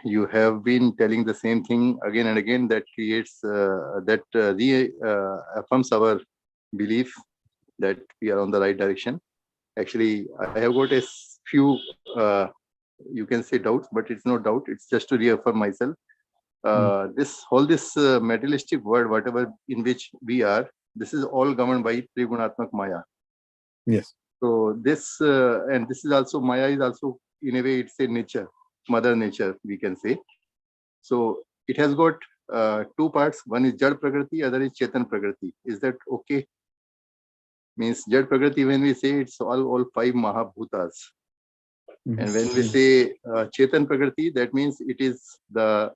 You have been telling the same thing again and again that creates, affirms our belief that we are on the right direction. Actually, I have got a few, you can say doubts, but it's no doubt. It's just to reaffirm myself. This materialistic world, whatever in which we are, this is all governed by Trigunatmak Maya. Yes. So this and this is also Maya is also in a way it's a nature, mother nature we can say. So it has got two parts. One is Jad Prakriti, other is Chetan Prakriti. Is that okay? Means Jad Prakriti, when we say it's all five Mahabhutas. And when we say Chetan Prakriti, that means it is the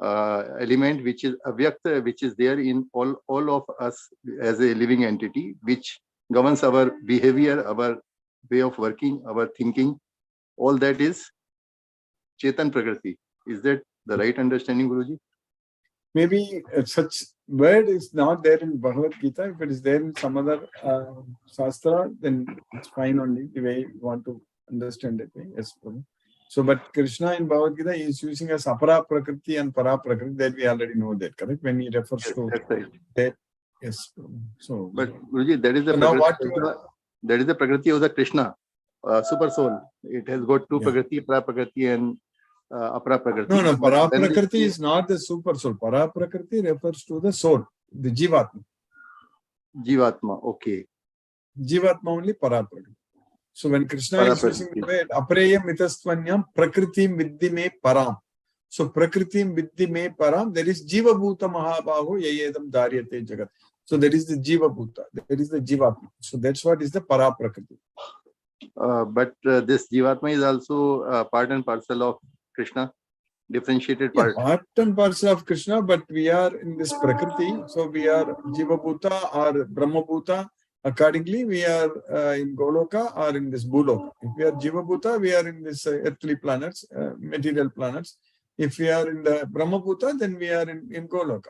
element which is avyakta, which is there in all of us as a living entity, which governs our behavior, our way of working, our thinking. All that is Chetan Prakriti. Is that the right understanding, Guruji? Maybe such word is not there in Bhagavad Gita. If it is there in some other Shastra, then it's fine only the way you want to understand it. Yes, Prabhu. So, but Krishna in Bhagavad Gita is using as Apara Prakriti and Para Prakriti, that we already know that, correct? When he refers Yes, to that's right. that. Yes, Prabhu. So, but Guruji, that is the so now Prakriti, what that is the Prakriti of the Krishna. super soul. It has got two prakriti, para prakriti and apara prakriti. No, But para when prakriti is not the super soul. Para prakriti refers to the soul, the jivatma. Jivatma, okay. Jivatma only para prakriti. So when Krishna Para is using the prakriti. word apreyam mitastvanyam prakritim viddhi me param. So prakritim viddhi me param, there is jiva bhuta mahabaho yayedam dharyate jagat. So there is the jiva bhuta, there is the jivatma. So that's what is the para prakriti. But this jivatma is also part and parcel of Krishna, differentiated Yeah, part. part and parcel of Krishna, but we are in this prakriti. So we are jiva bhuta or brahma bhuta. Accordingly, we are in Goloka or in this Bhuloka. If we are Jiva Bhuta, we are in this earthly planets, material planets. If we are in the Brahma Bhuta, then we are in Goloka.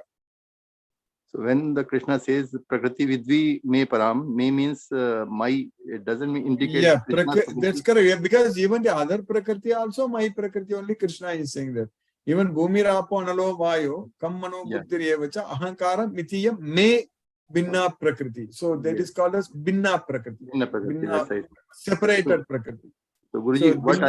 So when the Krishna says Prakriti Vidvi me param, me means my, it doesn't indicate. Yeah, Krishna's that's correct. Yeah, because even the other Prakriti also, my Prakriti, only Krishna is saying that. Even Bhumi Rapo Analo Vayo, Kammano Buddhi Revacha, Ahankara Mitiyam me Binna Prakriti. So that is called as Binna Prakriti. Binna, right. separated Prakriti. So Guruji, So what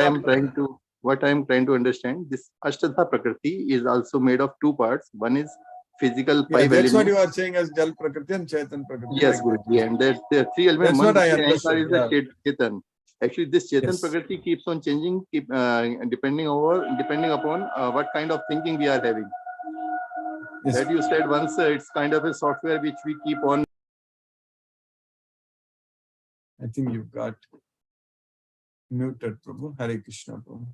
I am trying to understand, this Ashtadha Prakriti is also made of two parts. One is physical Yeah, five that's elements. what you are saying as Jal Prakriti and Chetan Prakriti. Yes, like Guruji, and there are three elements. That's One what I is understood. the Chetan. Actually, this Chetan Prakriti keeps on changing, depending upon what kind of thinking we are having. Yes. That you said once, it's kind of a software which we keep on. I think you got muted, Prabhu. Hare Krishna, Prabhu.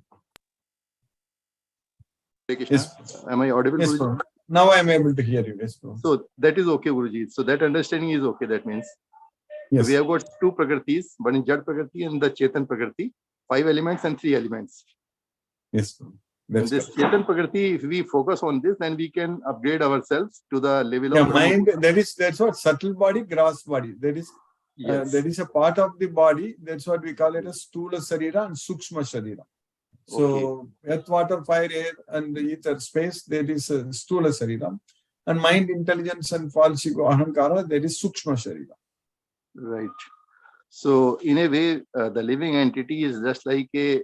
Hare Krishna. Yes. Am I audible, Yes, Guruji? Prabhu. Now I am able to hear you. Yes, Prabhu. So that is okay, Guruji. So that understanding is okay. That means Yes. we have got two Prakritis, one is Jad Prakriti and the Chetan Prakriti, 5 elements and 3 elements. Yes, Prabhu. And this Chetan Prakriti, if we focus on this, then we can upgrade ourselves to the level of mind. That's what subtle body, gross body. There is a part of the body. That's what we call it as Stula Sarira and Sukshma Sarira. So earth, water, fire, air, and the ether, space, there is a Stula Sarira. And mind, intelligence, and false ego, Ahankara, there is Sukshma Sarira. Right. So in a way, the living entity is just like a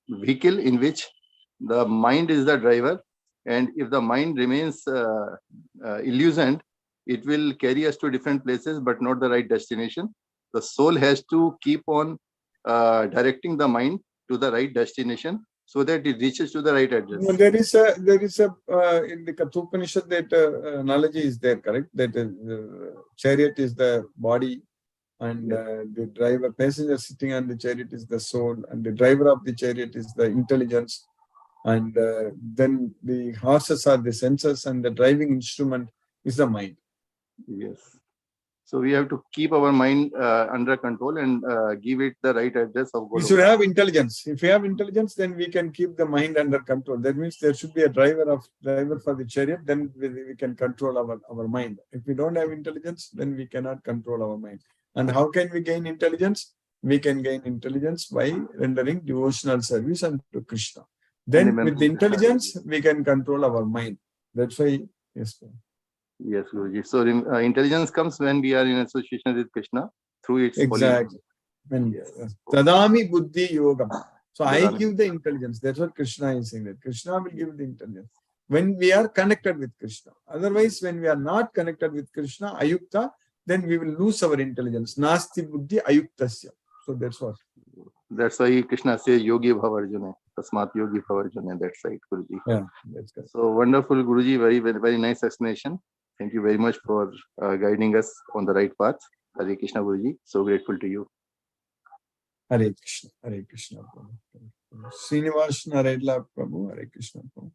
vehicle in which the mind is the driver, and if the mind remains illusioned, it will carry us to different places but not the right destination. The soul has to keep on directing the mind to the right destination so that it reaches to the right address. No, there is a in the Kathopanishad that analogy is there, correct? That chariot is the body, and the driver, passenger sitting on the chariot is the soul, and the driver of the chariot is the intelligence, and then the horses are the senses, and the driving instrument is the mind. Yes. So we have to keep our mind under control and give it the right address of We Goloka. should have intelligence. If we have intelligence, then we can keep the mind under control. That means there should be a driver for the chariot, then we can control our mind. If we don't have intelligence, then we cannot control our mind. And how can we gain intelligence? We can gain intelligence by rendering devotional service unto Krishna. Then with the intelligence, we can control our mind. That's why, yes. Yes, Guruji. So intelligence comes when we are in association with Krishna through its exactly. Tadami buddhi yogam. So I give the intelligence. That's what Krishna is saying. That Krishna will give the intelligence when we are connected with Krishna. Otherwise, when we are not connected with Krishna, ayukta, then we will lose our intelligence. Nasti buddhi ayuktasya. So that's what. That's why Krishna says yogi bhavarjuna. Tasmat yogi bhavarjuna. That's right, Guruji. Yeah, that's good. So wonderful, Guruji. Very, very, very nice explanation. Thank you very much for guiding us on the right path. Hare Krishna, Guruji. So grateful to you. Hare Krishna, Hare Krishna. Srinivas Narayla Prabhu, Hare Krishna. Prabhu.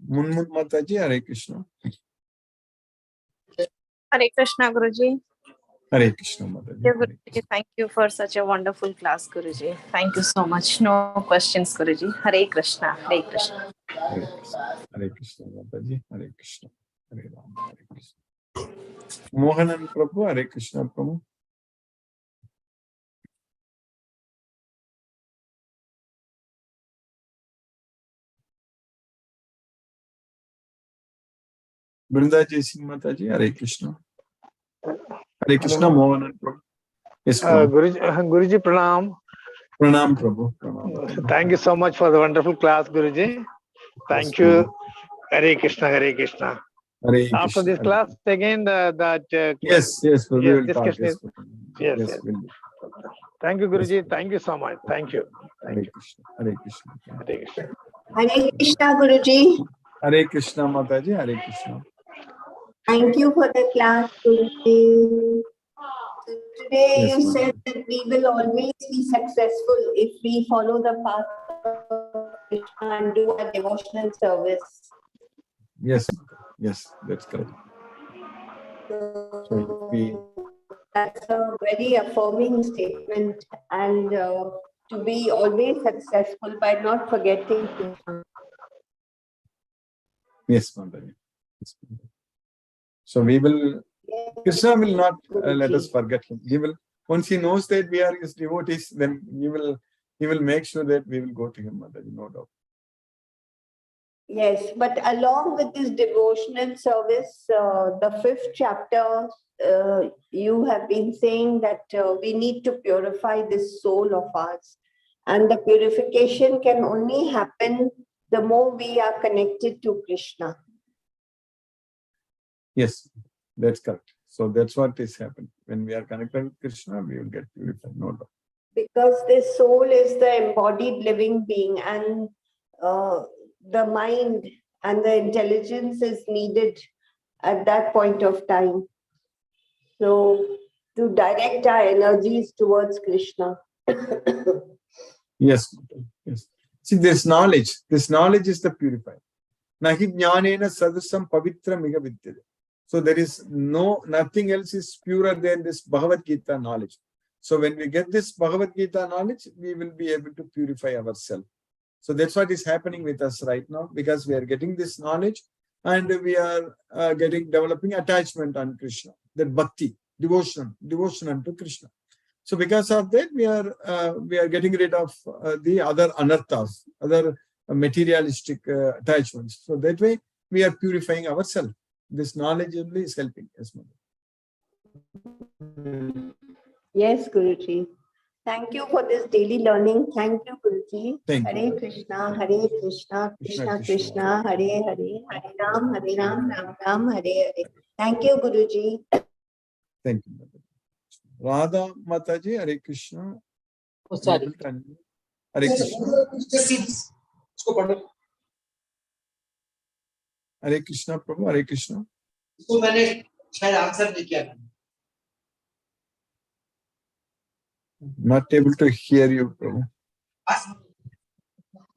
Munmut Mataji, Hare Krishna. Hare Krishna, Guruji. Hare Krishna, Mataji. Guruji, thank you for such a wonderful class, Guruji. Thank you so much. No questions, Guruji. Hare Krishna, Hare Krishna. Hare Krishna, Hare Krishna, Mataji. Hare Krishna, Hare Ram, Hare Krishna. Mohanan Prabhu, Hare Krishna, Prabhu. Brinda Jai Singh Mataji, Hare Krishna. Hare Krishna, Mohan Prabhu. Yes, Guruji, Pranam. Pranam Prabhu. Pranam. Thank you so much for the wonderful class, Guruji. Thank you. Hare Krishna, Hare Krishna. Hare After Krishna, this Hare class, again, Yes, we will talk. discussion Yes, yes. we'll do. Thank you, Guruji. Yes. Thank you so much. Thank you. Hare Krishna, Hare Krishna. Hare Krishna. Hare Krishna, Guruji. Hare Krishna, Mataji, Hare Krishna. Thank you for the class, Guruji. So today Yes, you ma'am. said that we will always be successful if we follow the path of Krishna and do our devotional service. Yes, yes, that's correct. So That's a very affirming statement, and to be always successful by not forgetting Krishna. yes, Mataji. Yes, Mataji. So we will, Krishna will not let us forget him. He will, once he knows that we are his devotees, then he will make sure that we will go to him, Mataji, no doubt. Yes, but along with this devotional service, the 5th chapter, you have been saying that we need to purify this soul of ours. And the purification can only happen the more we are connected to Krishna. Yes, that's correct. So that's what is happening. When we are connected with Krishna, we will get purified, no doubt. Because this soul is the embodied living being, and the mind and the intelligence is needed at that point of time. So to direct our energies towards Krishna. Yes, yes. See, this knowledge is the purifier. Nahi jnanena sadasam pavitra miga vidyate. So there is nothing else is purer than this Bhagavad Gita knowledge. So when we get this Bhagavad Gita knowledge, we will be able to purify ourselves. So that's what is happening with us right now, because we are getting this knowledge and we are developing attachment on Krishna, that bhakti, devotion unto Krishna. So because of that, we are getting rid of the other anarthas, other materialistic attachments. So that way we are purifying ourselves. This knowledge only is helping us. Yes, Guruji. Thank you for this daily learning. Thank you, Guruji. Thank Hare you. Krishna, Hare Krishna, Krishna Krishna. Krishna, Hare Hare, Hare Ram, Ram Ram, Hare Hare. Thank you, Guruji. Thank you. Radha Mataji, Hare Krishna. Oh, sorry. Hare Krishna. Hare Krishna, Prabhu, Hare Krishna. इसको मैंने शायद answer नहीं किया था. Not able to hear you, Prabhu.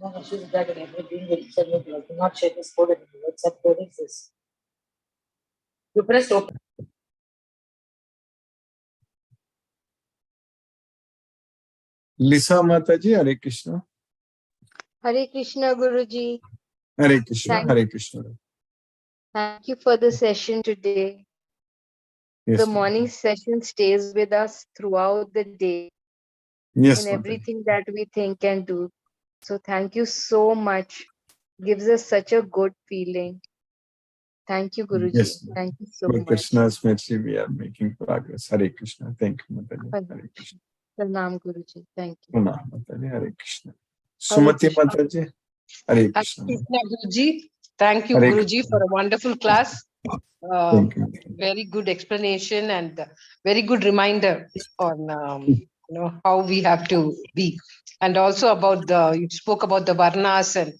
No, she's dragging everything that said no, do not share this code anymore. WhatsApp code is this. You pressed open. Lisa Mataji, Hare Krishna. Hare Krishna, Guruji. Hare Krishna, Hare Krishna. Thank you for the session today. Yes, The morning session stays with us throughout the day yes, in everything that we think and do. So thank you so much. Gives us such a good feeling. Thank you, Guruji. Yes. Thank you so With much. Krishna's mercy, we are making progress. Hare Krishna. Thank you, Mataji. Hare Krishna. Pranam, Guruji. Thank you. Pranam, Mataji. Hare Krishna. Sumati Mataji. Hare Krishna. Guruji. Thank you, Hare Guruji, for a wonderful class. Thank you. Very good explanation and very good reminder on how we have to be, and also about you spoke about the varnas and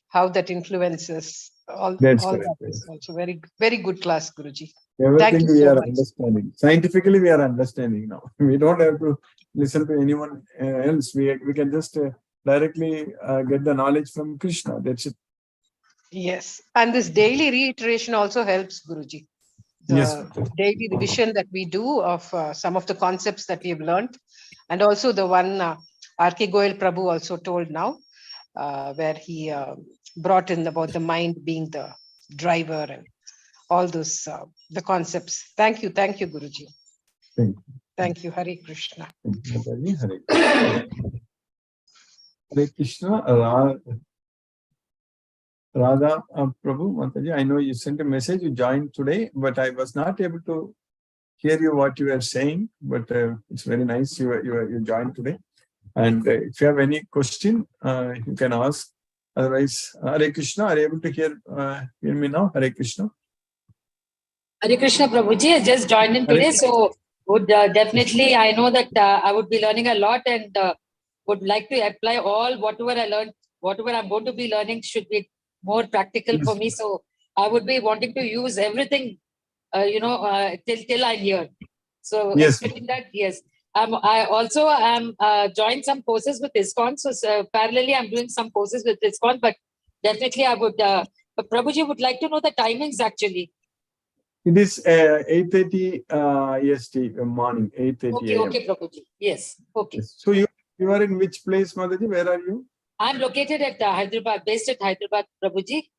how that influences all. That's all correct. that is also very, very good class, Guruji. Everything we so are much. understanding. Scientifically, we are understanding now. We don't have to listen to anyone else. We can just directly get the knowledge from Krishna. That's it. Yes, and this daily reiteration also helps, Guruji. The Yes. daily revision that we do of some of the concepts that we have learned, and also the one R.K. Goyal Prabhu also told now, where he brought in about the mind being the driver and all those the concepts. Thank you, Guruji. Thank you. Hare Krishna. Hare Krishna. Radha Prabhu Mataji, I know you sent a message, you joined today, but I was not able to hear you what you were saying, but it's very nice you joined today. And if you have any question, you can ask. Otherwise, Hare Krishna, are you able to hear me now? Hare Krishna. Hare Krishna Prabhuji, I just joined in today, so would definitely, I know that I would be learning a lot and would like to apply all whatever I learned, whatever I'm going to be learning should be more practical for me. So I would be wanting to use everything, till I'm here. So expecting that, yes. I also am joined some courses with ISKCON. So parallelly, I'm doing some courses with ISKCON, but definitely I would, but Prabhuji would like to know the timings actually. It is 8:30 EST morning, 8:30 Okay, AM. okay, Prabhuji. Yes, okay. Yes. So you are in which place, Mataji? Where are you? I'm located at Hyderabad, based at Hyderabad, Prabhuji.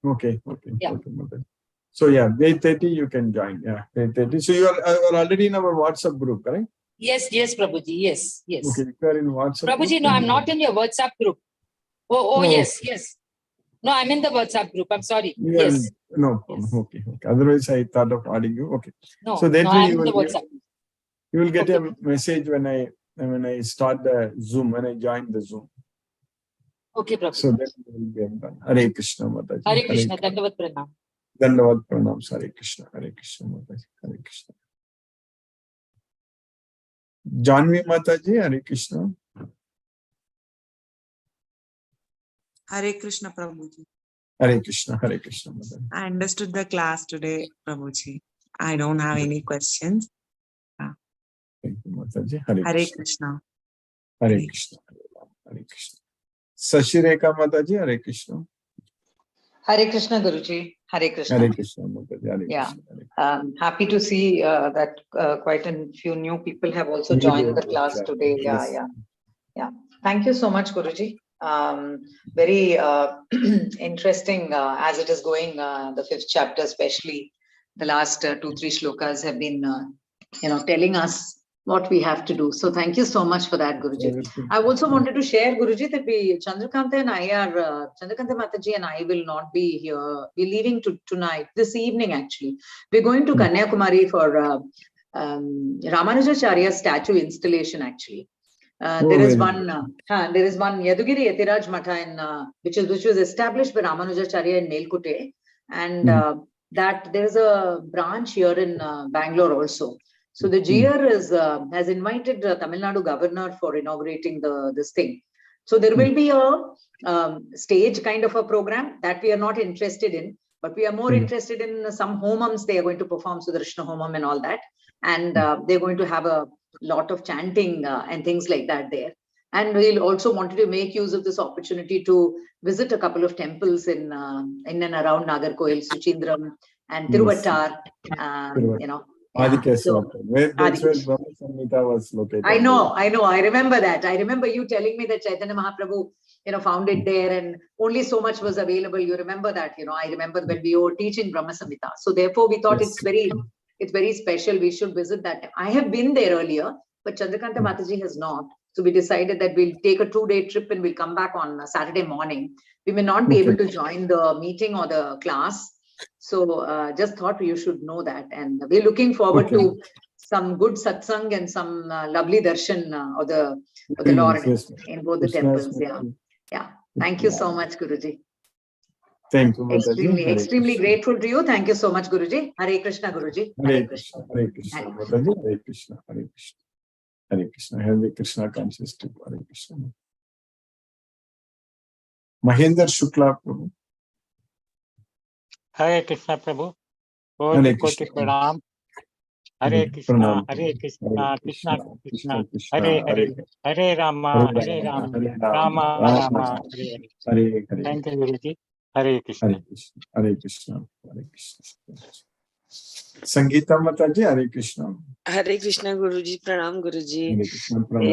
Okay. Yeah. Okay, Mataji. So yeah, 8:30 you can join. Yeah, 8:30. So you are already in our WhatsApp group, correct? Yes, Prabhuji. Yes. Okay, you are in WhatsApp Prabhuji, group, no, I'm not in your WhatsApp group. Oh, yes. No, I'm in the WhatsApp group. I'm sorry. Yes. No problem. Yes. Okay. Otherwise, I thought of adding you. Okay. No, So that no, way I'm in the WhatsApp. you will get a message when I start the Zoom, when I join the Zoom. Okay, Prabhuji. So then we will be done. Hare Krishna, Mataji. Hare Krishna. Dandavat Pranam. Dandavat Pranam. Hare Krishna. Hare Krishna, Mataji. Hare Krishna. Janvi Mataji, Hare Krishna. Hare Krishna, Prabhuji. Hare Krishna, Mataji. I understood the class today, Prabhuji. I don't have any questions. Thank you, Mataji. Hare Hare Krishna. Krishna. Hare Krishna. Hare Krishna. Sashireka Mataji, Hare Krishna. Hare Krishna, Guruji. Hare Krishna. Hare Krishna, Mataji. Hare Yeah. Krishna. Happy to see that quite a few new people have also joined the class today. Yeah. Thank you so much, Guruji. Very interesting as it is going, the 5th chapter, especially the last 2-3 shlokas have been, telling us what we have to do. So thank you so much for that, Guruji. I also wanted to share, Guruji, that Chandrakanta Mataji and I will not be here. We're leaving tonight, this evening actually. We're going to Kanyakumari for Ramanujacharya's statue installation actually. There is one Yadugiri Yatiraj Matha which was established by Ramanujacharya in Melkute, and that there is a branch here in Bangalore also. So the GR has invited the Tamil Nadu governor for inaugurating this thing. So there will be a stage kind of a program that we are not interested in, but we are more interested in some homams they are going to perform, Sudarshana Homam and all that. And they're going to have a lot of chanting and things like that there. And we'll also wanted to make use of this opportunity to visit a couple of temples in and around Nagarkoil, Suchindram and Tiruvattar, That's where Brahma Samhita was located. I know. I remember that. I remember you telling me that Chaitanya Mahaprabhu, found it there and only so much was available. You remember that, I remember when we were teaching Brahma Samhita. So therefore we thought it's very special. We should visit that. I have been there earlier, but Chandrakanta Mataji has not. So we decided that we'll take a 2-day trip and we'll come back on a Saturday morning. We may not be able to join the meeting or the class. So just thought you should know that. And we're looking forward to some good satsang and some lovely darshan of the Lord in both the temples. Yeah. Thank you so much, Guruji. Thank you, extremely grateful to you. Thank you so much, Guruji. Hare Krishna, Guruji. Hare Krishna, Mataji. Hare Krishna, Hare Krishna. Hare Krishna. Hare Krishna conscious too. Hare Krishna. Mahendra Shukla Prabhu. Hare Krishna Prabhu. Koti Pranam. Hare Krishna, Hare Krishna, Krishna Krishna, Hare Hare, Hare Rama, Hare Rama, Rama Rama, Hare Hare. Thank you, Guruji. Hare Krishna. Hare Krishna. Hare Krishna. Sangeeta Mataji, Hare Krishna. Hare Krishna, Guruji. Pranam, Guruji. Hare Krishna, Pranam.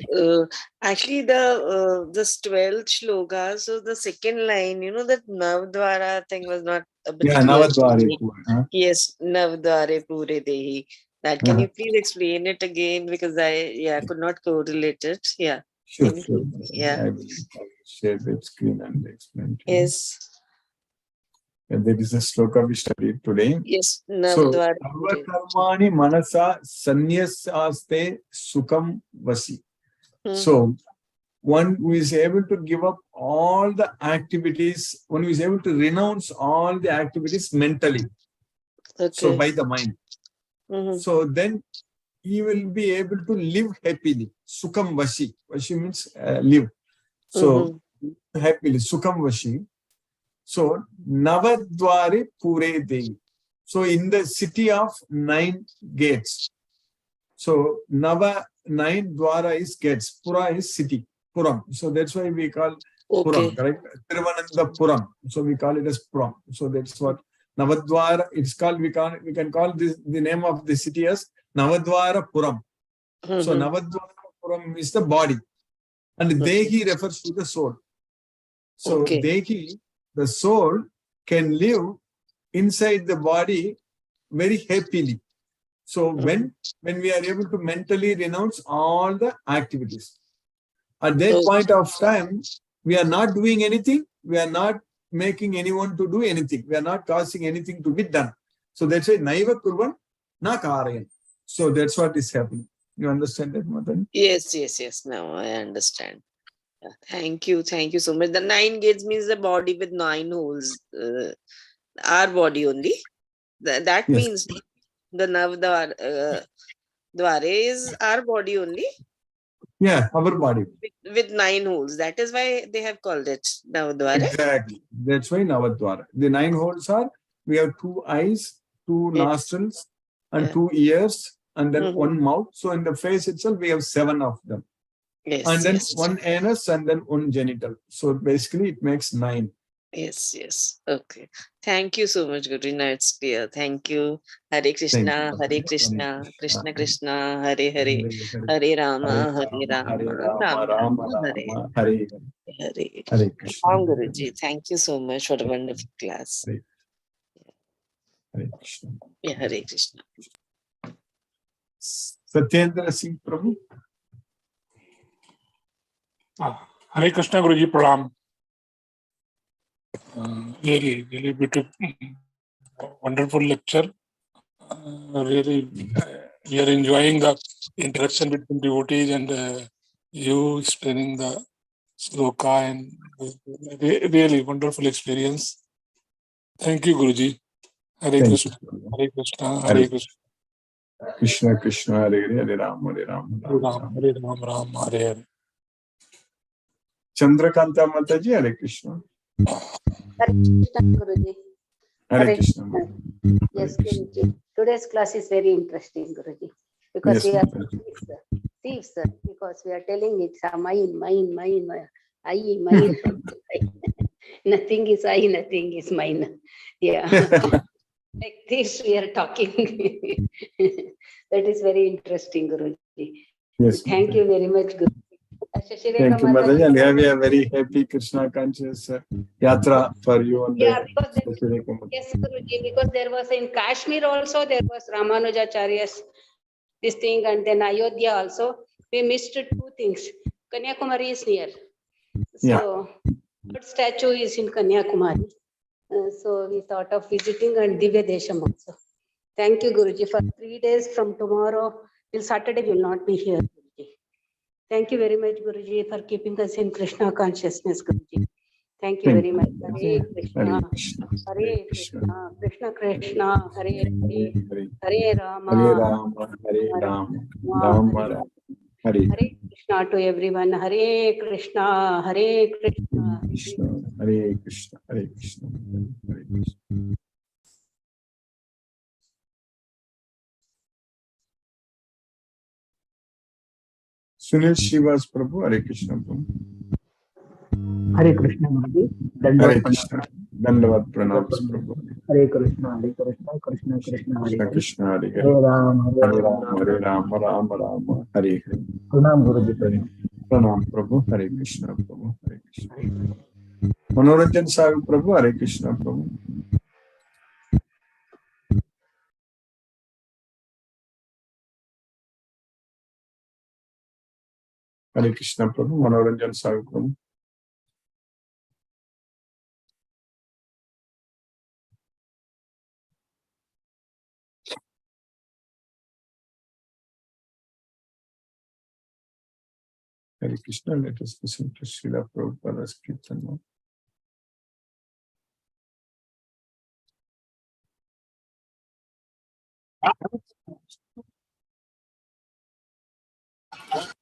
Yeah. Actually, this 12th shloka, so the second line, that Navdwara thing was not a bit clear. Navadware Pure. Yes, Navdware Pure Dehi. That can you please explain it again, because I could not correlate it. Yeah. Sure. Yeah. share the screen and explain to you. Yes. And there is a sloka we studied today. Yes. So, Sarva karmani manasa sanyasaste sukham vasi. So, one who is able to give up all the activities, one who is able to renounce all the activities mentally. So, by the mind. So, then he will be able to live happily. Sukham vasi. Vasi means live. So, happily. Sukham vasi. So, Navadware Pure Devi. So, in the city of 9 gates. So, 9 Dwara is gates. Pura is city. Puram. So, that's why we call Puram, correct? Tiruvananthapuram. So, we call it as Puram. So, that's what Navadwara, it's called, we can call this the name of the city as Navadwara Puram. So, Navadwara Puram is the body. And Dehi refers to the soul. So, Dehi, the soul, can live inside the body very happily. So when we are able to mentally renounce all the activities, at that point of time, we are not doing anything, we are not making anyone to do anything, we are not causing anything to be done. So that's why Naiva Kurvan na Karayan. So that's what is happening. You understand that, Madan? Yes, yes, yes. Now I understand. Thank you so much. The 9 gates means the body with 9 holes. Our body only. That means the Navdwara Dware is our body only. Yeah, our body. With 9 holes. That is why they have called it Navdwara. Exactly. That's why Navadwara. The 9 holes are, we have 2 eyes, 2 nostrils, and 2 ears, and then 1 mouth. So in the face itself, we have 7 of them. Yes, and then 1 anus and then 1 genital. So basically it makes 9. Yes, yes. Okay. Thank you so much, Guru. Now it's clear. Thank you. Hare Krishna, Hare Krishna, Krishna Krishna, Hare Hare, Hare Rama, Hare Rama, Rama Rama, Hare Hare Hare. Hare Krishna. Guruji, thank you so much for a wonderful class. Hare Krishna. Yeah, Hare Krishna. Satyendra Singh Prabhu. Hare Krishna, Guruji, Pranam. Really beautiful, wonderful lecture. Really, we are enjoying the interaction between devotees and you explaining the sloka, and really wonderful experience. Thank you, Guruji. Hare Krishna. Hare Krishna. Hare Krishna. Krishna Krishna Hare Hare, Hare Rama Hare Rama, Hare Rama, Rama Hare Hare. Chandrakanta Mataji, Hare Krishna. Hare Krishna, Guruji. Hare Krishna. Yes, Guruji. Today's class is very interesting, Guruji, because we are thieves, sir, because we are telling it's a mine, I, mine. Nothing is I, nothing is mine. Yeah. Like this, we are talking. That is very interesting, Guruji. Yes. Thank you very much, Guruji. Thank you, Mataji. And have a very happy Krishna conscious yatra for you. On yeah, yes, Guruji, because there was in Kashmir also, there was Ramanujacharya's this thing, and then Ayodhya also. We missed 2 things. Kanyakumari is near. So, good statue is in Kanyakumari. So, we thought of visiting and Divya Desham also. Thank you, Guruji. For 3 days from tomorrow till Saturday, we will not be here, Guruji. Thank you very much, Guruji, for keeping us in Krishna consciousness, Guruji. Thank you very much. Hare Krishna, Hare Krishna, Krishna Krishna, Hare Hare, Hare Rama, Hare Rama, Hare Rama, Rama Hare. Hare Krishna to everyone. Hare Krishna, Hare Krishna, Hare Krishna, Hare Krishna, Hare Krishna. Sunil Shivas Prabhu, Hare Krishna Prabhu. Hare Krishna, Guruji. Hare Krishna. Dandavad Pranams Prabhu. Hare Krishna, Hare Krishna, Krishna Krishna, Hare Hare. Krishna, Hare Hare. Hare Rama, Hare Rama, Hare Rama, Rama Rama, Hare Hare. Pranam, Guruji, Pranam. Pranam Prabhu, Hare Krishna Prabhu, Hare Krishna. Manoranjan Sagar Prabhu, Hare Krishna Prabhu. Hare Krishna Prabhu, Manoranjan Sagar Prabhu. Hare Krishna, let us listen to Srila Prabhupada's Kirtan now.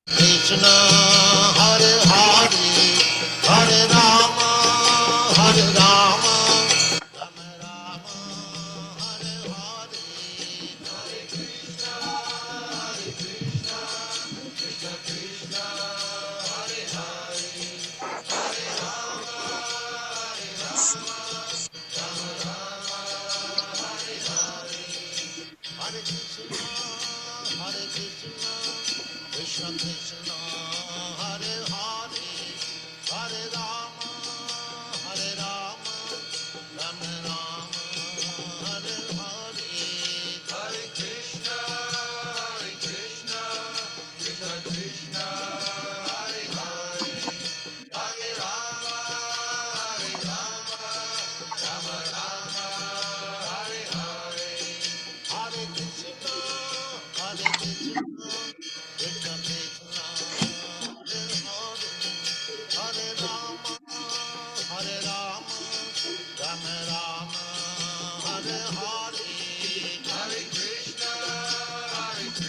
Krishna, Hare Hare, Hare Rama, Hare Rama, Rama Rama, Hare Hare, Hare Krishna, Krishna Krishna, Hare Hare, Hare Rama, Hare Rama, Rama Rama, Hare Hare, Hare Krishna, Krishna Krishna, Hare Hare, Hare Rama, Hare Rama, Rama Rama, Hare Hare, Hare Krishna, Krishna Krishna, Hare Hare, Hare Rama, Rama Rama, Hare Hare, Hare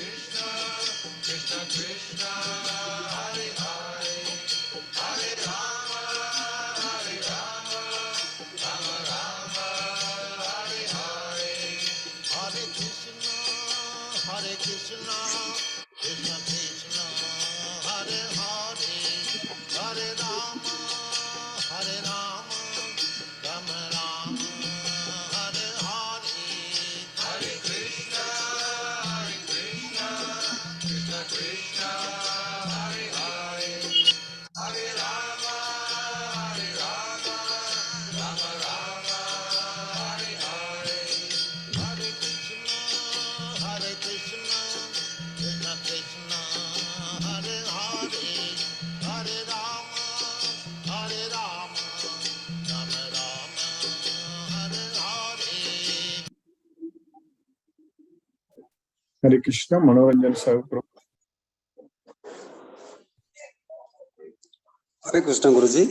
Krishna, Krishna Krishna, Hare Rama, Hare Rama, Rama Rama, Hare Hare, Hare Krishna, Krishna Krishna, Hare Hare, Hare Rama, Rama Rama, Hare Hare, Hare Krishna, Krishna Krishna, Hare Hare, Hare Rama, Rama Rama, Hare Hare, Hare Krishna, Krishna Krishna, Hare Hare, Hare Rama, Rama Rama, Hare Hare, Hare Krishna, Krishna Krishna, Hare Hare, Hare Rama, Rama Rama, Hare Hare. Hare Krishna, Manoranjan Sahib Prabhu. Hare Krishna, Guruji.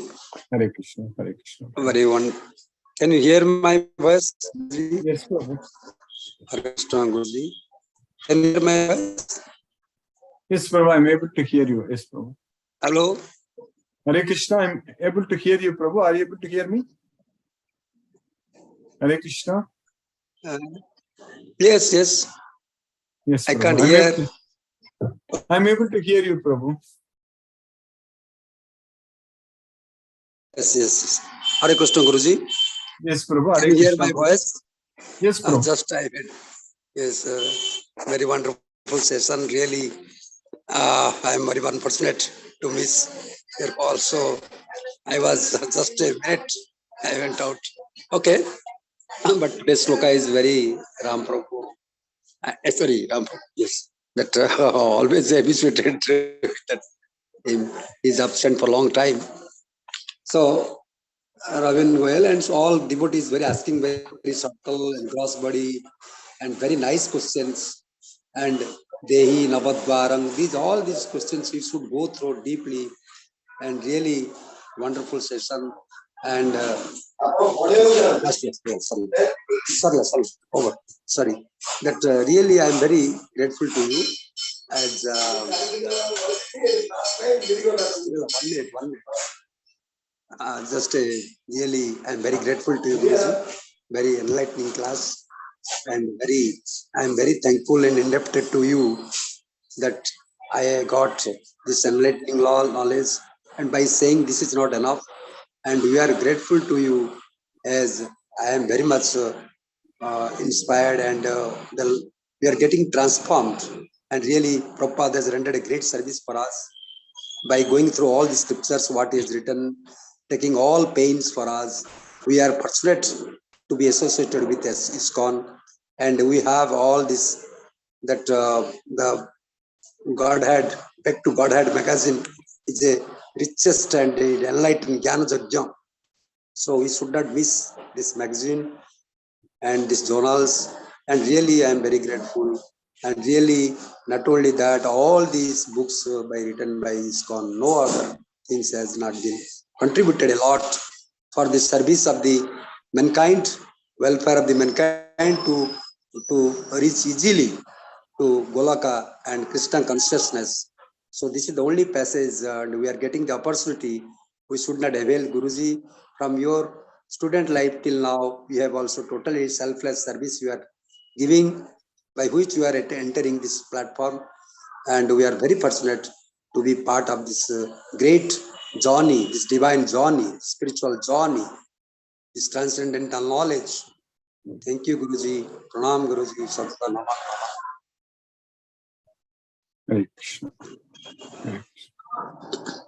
Hare Krishna, Hare Krishna. Very one. Can you hear my voice? Yes, Prabhu. Hare Krishna, Guruji. Can you hear my voice? Yes, Prabhu, I'm able to hear you. Yes, Prabhu. Hello? Hare Krishna, I'm able to hear you, Prabhu. Are you able to hear me? Hare Krishna. Yes, yes. Yes, I Prabhu. can't hear. I'm able to hear you, Prabhu. Yes, yes. Hare Krishna, Guruji. Yes, Prabhu. Can you hear my voice? Yes, Prabhu. Just I did. Yes, very wonderful session. Really, I am very unfortunate to miss your call. So I was just a minute. I went out. Okay. But today's sloka is very Ram Prabhu. Sorry, Ram Prabhu. Yes. That always habituated that he's absent for a long time. So Ravin Goyal and all devotees were asking very subtle and gross body and very nice questions. And Dehi, Navadvarang, all these questions you should go through deeply, and really wonderful session. And sorry. That really I am very grateful to you as 1 minute. Really, I'm very grateful to you, Guruji. Very enlightening class, and I'm very thankful and indebted to you that I got this enlightening knowledge. And by saying this is not enough, and we are grateful to you, as I am very much inspired, and we are getting transformed. And really, Prabhupada has rendered a great service for us by going through all the scriptures, what is written, taking all pains for us. We are fortunate to be associated with ISKCON, and we have all this, that the Godhead, Back to Godhead magazine is a richest and enlightened Jnana Yajna. So we should not miss this magazine and these journals. And really, I am very grateful. And really, not only that, all these books written by ISKCON, no other things has not been contributed a lot for the service of the mankind, welfare of the mankind to reach easily to Golaka and Krishna consciousness. So this is the only passage, and we are getting the opportunity. We should not avail Guruji from your student life till now. You have also totally selfless service you are giving, by which you are entering this platform, and we are very fortunate to be part of this great journey, this divine journey, spiritual journey, this transcendental knowledge. Thank you, Guruji. Pranam, Guruji. Sadhguru Namaha. Hare Krishna. Hare Krishna.